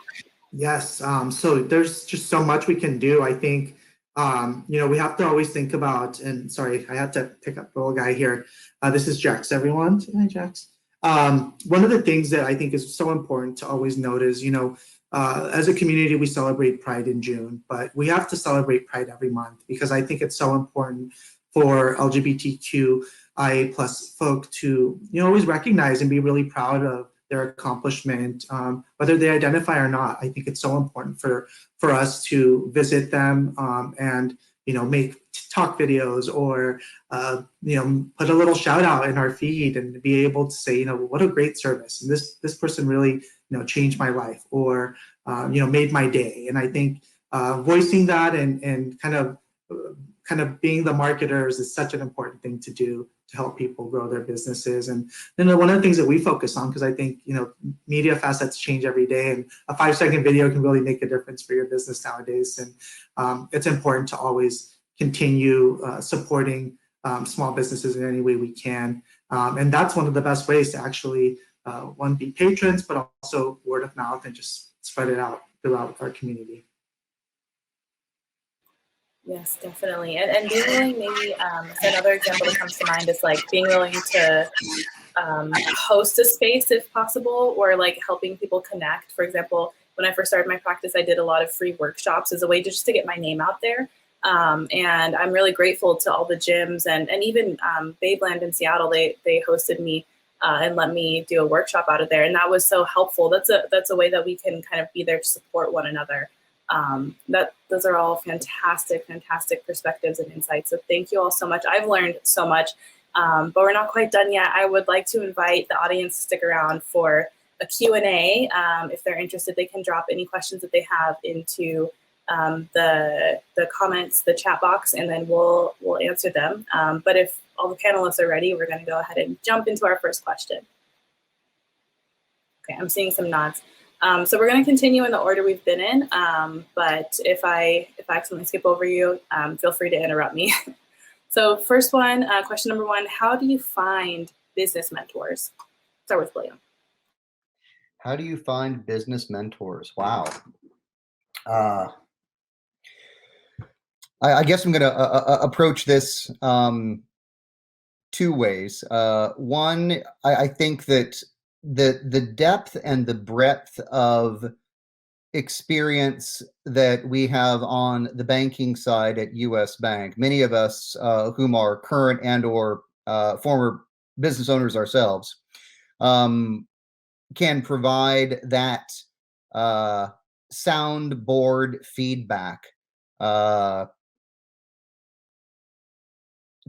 Yes, so there's just so much we can do. I think, we have to always think about, and sorry, I had to pick up the little guy here. This is Jax, everyone. Hi, Jax. One of the things that I think is so important to always note is, as a community, we celebrate Pride in June, but we have to celebrate Pride every month because I think it's so important for LGBTQIA plus folk to, always recognize and be really proud of their accomplishment, whether they identify or not. I think it's so important for us to visit them and, TikTok videos or, put a little shout out in our feed and be able to say, what a great service. And this person really, changed my life or, made my day. And I think voicing that and kind of being the marketers is such an important thing to do to help people grow their businesses. And then one of the things that we focus on, because I think, media facets change every day, and a 5-second video can really make a difference for your business nowadays. And it's important to always continue supporting small businesses in any way we can. And that's one of the best ways to actually, one, be patrons, but also word of mouth and just spread it out throughout our community. Yes, definitely. And being willing, maybe another example that comes to mind is like being willing to host a space if possible, or like helping people connect. For example, when I first started my practice, I did a lot of free workshops as a way just to get my name out there. And I'm really grateful to all the gyms and even Babeland in Seattle. They hosted me and let me do a workshop out of there. And that was so helpful. That's a way that we can kind of be there to support one another. Those are all fantastic perspectives and insights. So thank you all so much. I've learned so much, but we're not quite done yet. I would like to invite the audience to stick around for a Q&A. If they're interested, they can drop any questions that they have into the comments, the chat box, and then we'll answer them. But if all the panelists are ready, we're going to go ahead and jump into our first question. Okay, I'm seeing some nods. So we're going to continue in the order we've been in, but if I accidentally skip over you, feel free to interrupt me. So first one, question number one, how do you find business mentors? Start with William. How do you find business mentors? Wow. I guess I'm going to approach this two ways. One, I think that the depth and the breadth of experience that we have on the banking side at US Bank, many of us whom are current and or former business owners ourselves, can provide that soundboard feedback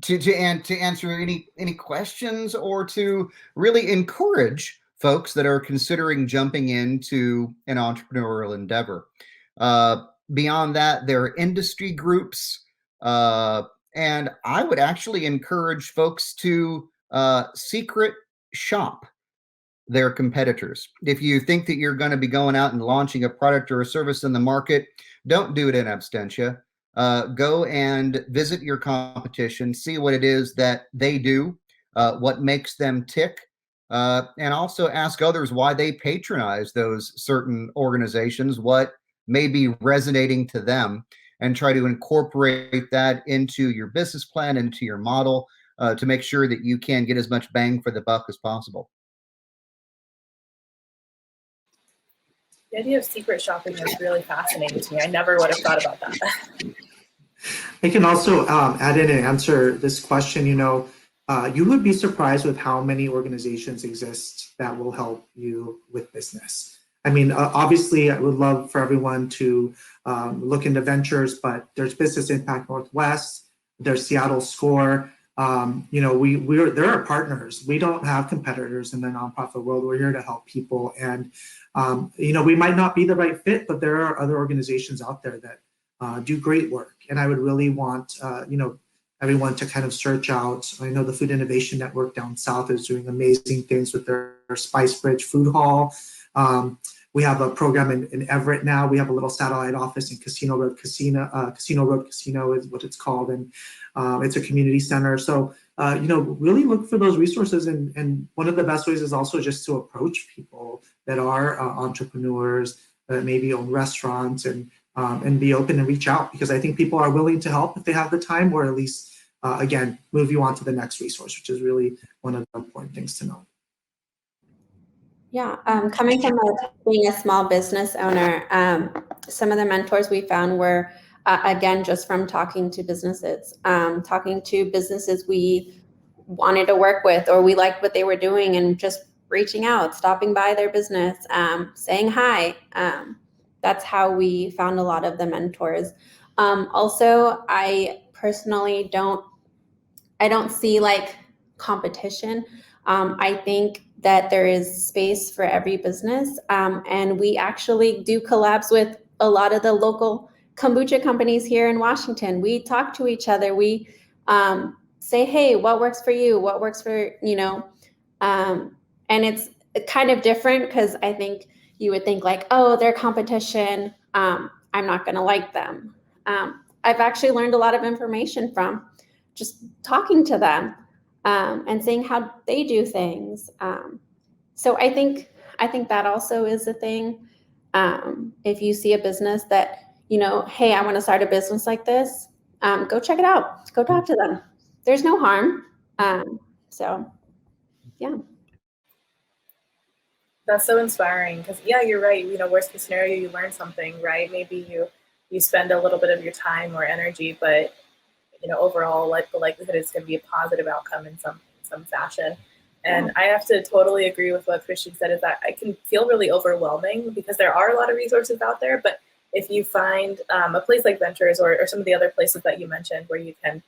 to answer any questions, or to really encourage folks that are considering jumping into an entrepreneurial endeavor. Beyond that, there are industry groups, and I would actually encourage folks to secret shop their competitors. If you think that you're going to be going out and launching a product or a service in the market, don't do it in absentia. Go and visit your competition, see what it is that they do, what makes them tick, and also ask others why they patronize those certain organizations, what may be resonating to them, and try to incorporate that into your business plan, into your model, to make sure that you can get as much bang for the buck as possible. The idea of secret shopping is really fascinating to me. I never would have thought about that. I can also add in and answer this question. You would be surprised with how many organizations exist that will help you with business. I mean, obviously, I would love for everyone to look into ventures, but there's Business Impact Northwest, there's Seattle SCORE. There are partners. We don't have competitors in the nonprofit world. We're here to help people, and we might not be the right fit, but there are other organizations out there that do great work. And I would really want, everyone to kind of search out. I know the Food Innovation Network down south is doing amazing things with their Spice Bridge Food Hall. We have a program in Everett now. We have a little satellite office in Casino Road Casino is what it's called. And it's a community center. So, really look for those resources. And one of the best ways is also just to approach people that are entrepreneurs, that maybe own restaurants, and be open and reach out, because I think people are willing to help if they have the time, or at least, again, move you on to the next resource, which is really one of the important things to know. Yeah, coming from being a small business owner, some of the mentors we found were, again, just from talking to businesses we wanted to work with, or we liked what they were doing, and just reaching out, stopping by their business, saying hi. That's how we found a lot of the mentors. Also, I personally I don't see like competition. I think that there is space for every business. And we actually do collabs with a lot of the local kombucha companies here in Washington. We talk to each other. We say, hey, what works for you? What works for, and it's kind of different because I think you would think like, oh, they're competition. I'm not going to like them. I've actually learned a lot of information from just talking to them and seeing how they do things. So I think that also is a thing. If you see a business that, hey, I want to start a business like this, go check it out. Go talk to them. There's no harm. So, yeah. That's so inspiring because, yeah, you're right. Worst case scenario, you learn something, right? Maybe you spend a little bit of your time or energy, but overall, like the likelihood is going to be a positive outcome in some fashion. And I have to totally agree with what Christian said, is that I can feel really overwhelming because there are a lot of resources out there. But if you find a place like Ventures or some of the other places that you mentioned where you can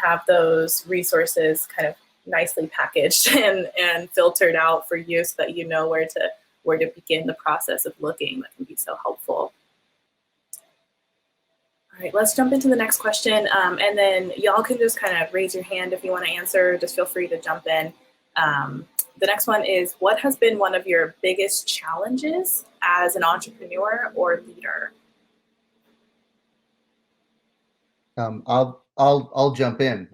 have those resources kind of nicely packaged and filtered out for you so that you know where to begin the process of looking, that can be so helpful. All right, let's jump into the next question. And then y'all can just kind of raise your hand if you want to answer. Just feel free to jump in. The next one is, what has been one of your biggest challenges as an entrepreneur or leader? I'll jump in.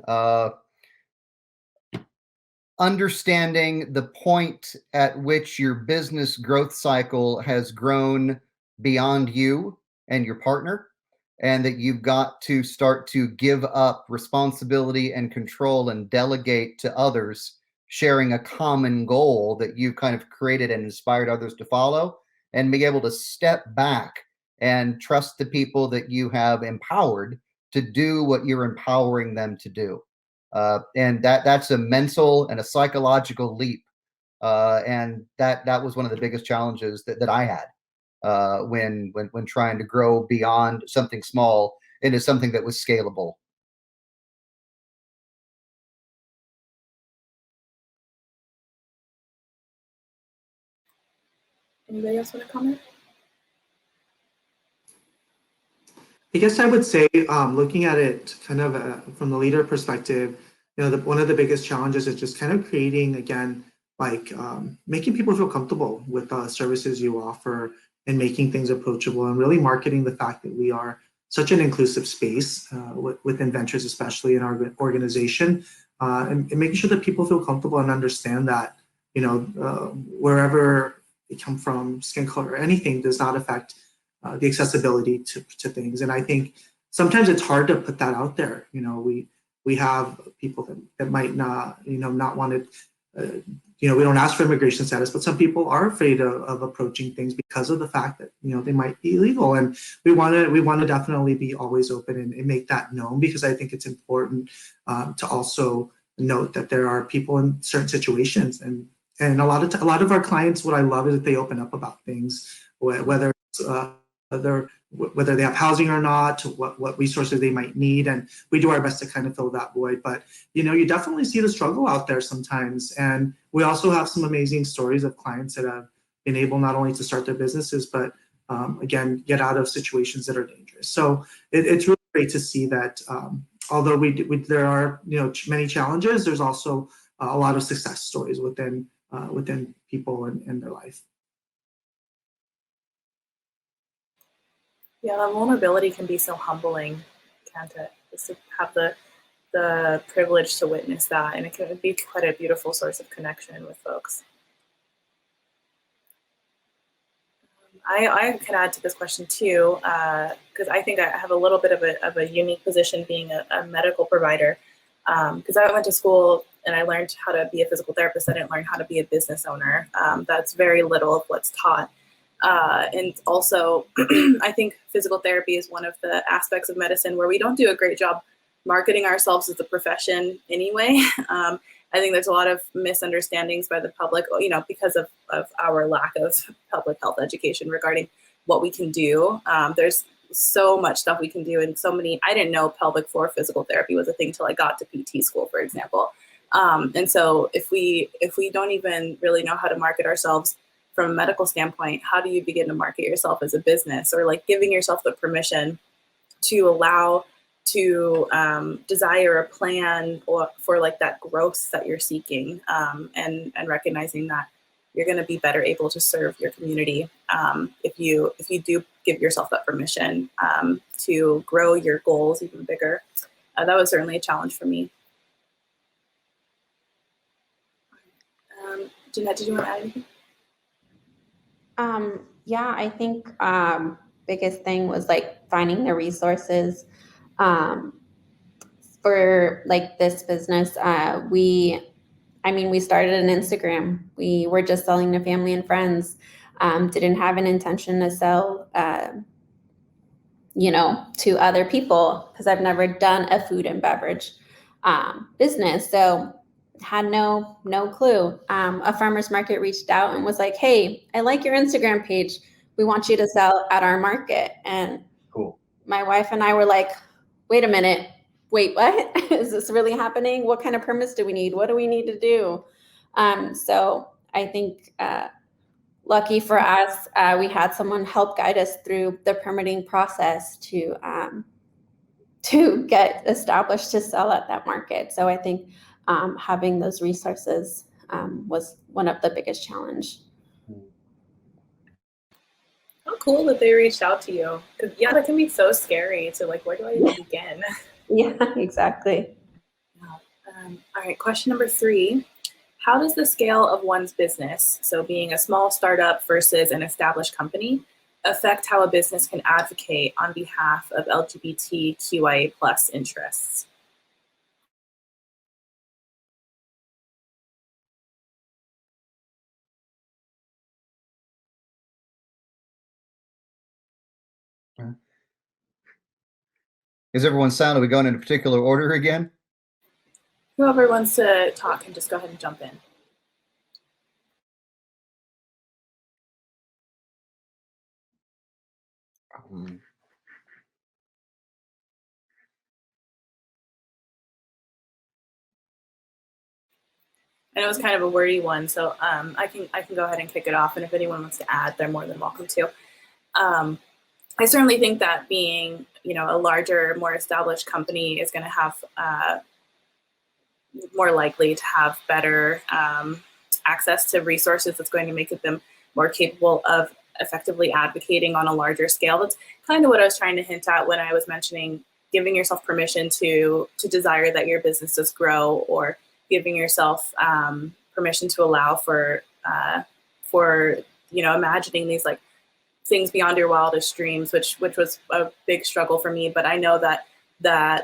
Understanding the point at which your business growth cycle has grown beyond you and your partner, and that you've got to start to give up responsibility and control and delegate to others, sharing a common goal that you've kind of created and inspired others to follow, and be able to step back and trust the people that you have empowered to do what you're empowering them to do. And that's a mental and a psychological leap. And that was one of the biggest challenges that I had when trying to grow beyond something small into something that was scalable. Anybody else want to comment? I guess I would say, looking at it kind of from the leader perspective, one of the biggest challenges is just kind of creating, again, like making people feel comfortable with the services you offer and making things approachable, and really marketing the fact that we are such an inclusive space within Ventures, especially in our organization, and making sure that people feel comfortable and understand that, wherever they come from, skin color, or anything does not affect the accessibility to things. And I think sometimes it's hard to put that out there. We have people that might not, not want to, we don't ask for immigration status, but some people are afraid of approaching things because of the fact that, they might be illegal. And we want to definitely be always open and make that known, because I think it's important to also note that there are people in certain situations, and a lot of our clients, what I love is that they open up about things, whether it's whether they have housing or not, what resources they might need, and we do our best to kind of fill that void. But you definitely see the struggle out there sometimes, and we also have some amazing stories of clients that have been able not only to start their businesses, but again, get out of situations that are dangerous. So it's really great to see that although there are many challenges, there's also a lot of success stories within people and their life. Yeah, that vulnerability can be so humbling, can't it? Just to have the privilege to witness that, and it can be quite a beautiful source of connection with folks. I can add to this question too, because I think I have a little bit of a unique position being a medical provider, because I went to school and I learned how to be a physical therapist. I didn't learn how to be a business owner. That's very little of what's taught. And also, I think physical therapy is one of the aspects of medicine where we don't do a great job marketing ourselves as a profession anyway. I think there's a lot of misunderstandings by the public, because of our lack of public health education regarding what we can do. There's so much stuff we can do, and so many. I didn't know pelvic floor physical therapy was a thing till I got to PT school, for example. And so if we don't even really know how to market ourselves from a medical standpoint, how do you begin to market yourself as a business, or like giving yourself the permission to allow to desire a plan or for like that growth that you're seeking, and recognizing that you're going to be better able to serve your community if you do give yourself that permission to grow your goals even bigger. That was certainly a challenge for me. Jeanette, did you want to add anything? Yeah, I think biggest thing was like finding the resources for like this business. We started an Instagram. We were just selling to family and friends. Didn't have an intention to sell, to other people, because I've never done a food and beverage business. So had no clue. A farmer's market reached out and was like, "Hey, I like your Instagram page. We want you to sell at our market." And Cool. My wife and I were like, "Wait a minute. Wait, what? Is this really happening? What kind of permits do we need? What do we need to do?" So I think lucky for us, we had someone help guide us through the permitting process to get established to sell at that market. So I think having those resources was one of the biggest challenge. How cool that they reached out to you. Because yeah, that can be so scary to like, where do I even begin? Yeah, exactly. All right, question number 3. How does the scale of one's business, so being a small startup versus an established company, affect how a business can advocate on behalf of LGBTQIA+ interests? Is everyone sound? Are we going in a particular order again? Whoever wants to talk can just go ahead and jump in. I know it's kind of a wordy one, so I can go ahead and kick it off, and if anyone wants to add, they're more than welcome to. I certainly think that being, a larger, more established company is going to have more likely to have better access to resources that's going to make them more capable of effectively advocating on a larger scale. That's kind of what I was trying to hint at when I was mentioning giving yourself permission to desire that your business does grow, or giving yourself permission to allow for imagining these like things beyond your wildest dreams, which was a big struggle for me. But I know that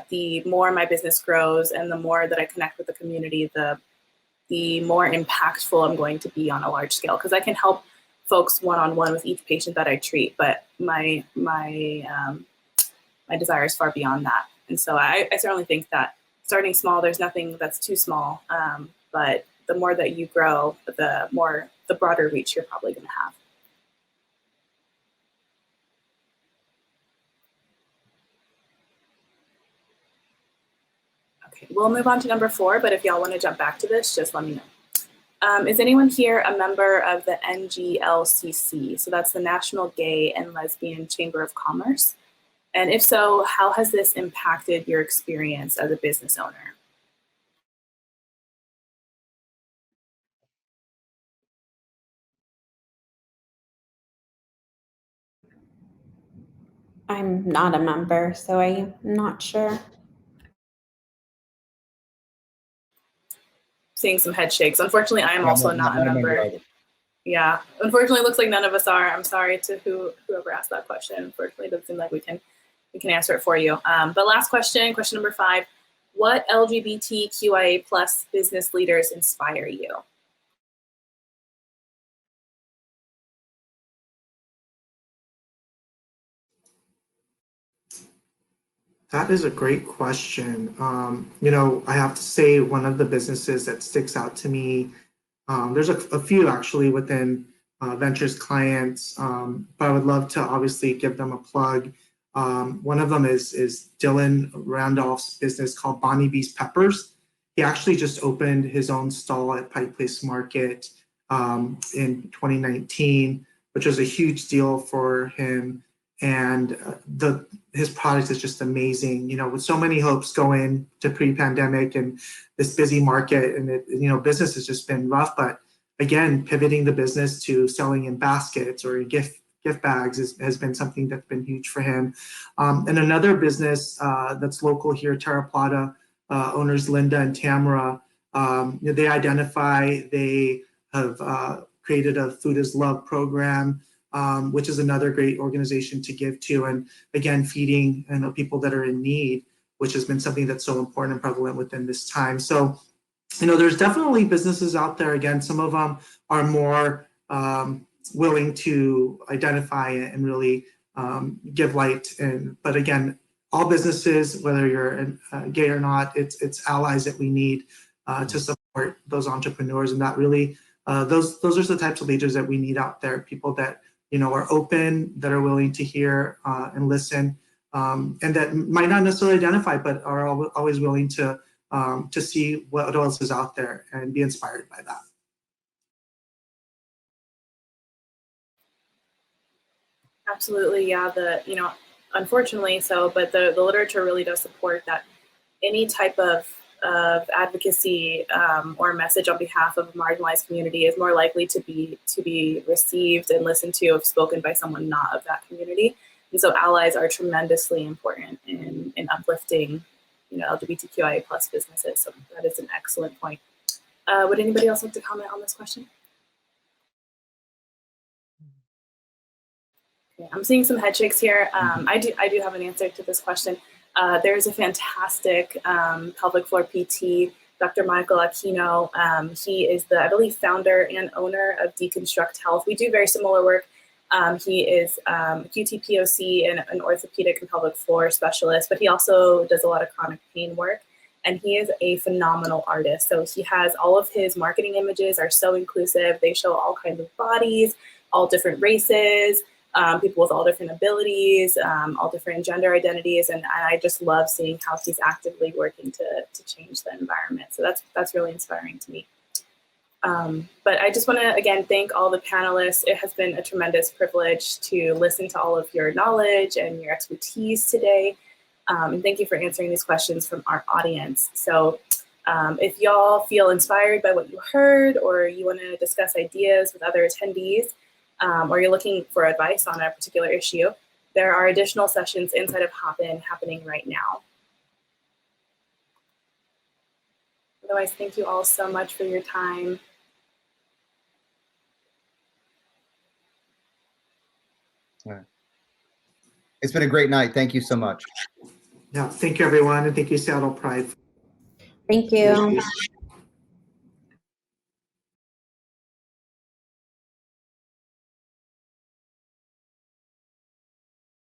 the more my business grows and the more that I connect with the community, the more impactful I'm going to be on a large scale, because I can help folks one-on-one with each patient that I treat, but my desire is far beyond that. And so I certainly think that starting small, there's nothing that's too small, but the more that you grow, the broader reach you're probably going to have. Okay, we'll move on to number 4, but if y'all want to jump back to this, just let me know. Is anyone here a member of the NGLCC? So that's the National Gay and Lesbian Chamber of Commerce. And if so, how has this impacted your experience as a business owner? I'm not a member, so I'm not sure. Seeing some head shakes. Unfortunately, I am also not a member. Yeah, unfortunately, it looks like none of us are. I'm sorry to whoever asked that question. Unfortunately, it doesn't seem like we can answer it for you. But last question, question number 5. What LGBTQIA+ business leaders inspire you? That is a great question. I have to say one of the businesses that sticks out to me, there's a few actually within Ventures clients, but I would love to obviously give them a plug. One of them is Dylan Randolph's business called Bonnie B's Peppers. He actually just opened his own stall at Pike Place Market in 2019, which was a huge deal for him. And his product is just amazing. You know, with so many hopes going to pre-pandemic and this busy market, and business has just been rough. But again, pivoting the business to selling in baskets or gift bags has been something that's been huge for him. And another business that's local here, Terra Plata, owners Linda and Tamara, they have created a Food is Love program, which is another great organization to give to. And again, feeding people that are in need, which has been something that's so important and prevalent within this time. So, there's definitely businesses out there. Again, some of them are more willing to identify it and really give light. But again, all businesses, whether you're gay or not, it's allies that we need to support those entrepreneurs. And that really, those are the types of leaders that we need out there, people that are open, that are willing to hear and listen, and that might not necessarily identify, but are always willing to see what else is out there and be inspired by that. Absolutely, yeah. Unfortunately so, but the literature really does support that any type of advocacy or message on behalf of a marginalized community is more likely to be received and listened to if spoken by someone not of that community. And so allies are tremendously important in uplifting, LGBTQIA+ businesses. So that is an excellent point. Would anybody else like to comment on this question? Okay, I'm seeing some head shakes here. I do have an answer to this question. There's a fantastic pelvic floor PT, Dr. Michael Aquino. He is the, I believe, founder and owner of Deconstruct Health. We do very similar work. He is QTPOC and an orthopedic and pelvic floor specialist, but he also does a lot of chronic pain work. And he is a phenomenal artist. So he has all of his marketing images are so inclusive. They show all kinds of bodies, all different races, people with all different abilities, all different gender identities. And I just love seeing how he's actively working to change the environment. So that's really inspiring to me. But I just want to, again, thank all the panelists. It has been a tremendous privilege to listen to all of your knowledge and your expertise today. And thank you for answering these questions from our audience. So if y'all feel inspired by what you heard, or you want to discuss ideas with other attendees, or you're looking for advice on a particular issue, there are additional sessions inside of Hopin happening right now. Otherwise, thank you all so much for your time. All right. It's been a great night. Thank you so much. Yeah, thank you, everyone, and thank you, Seattle Pride. Thank you.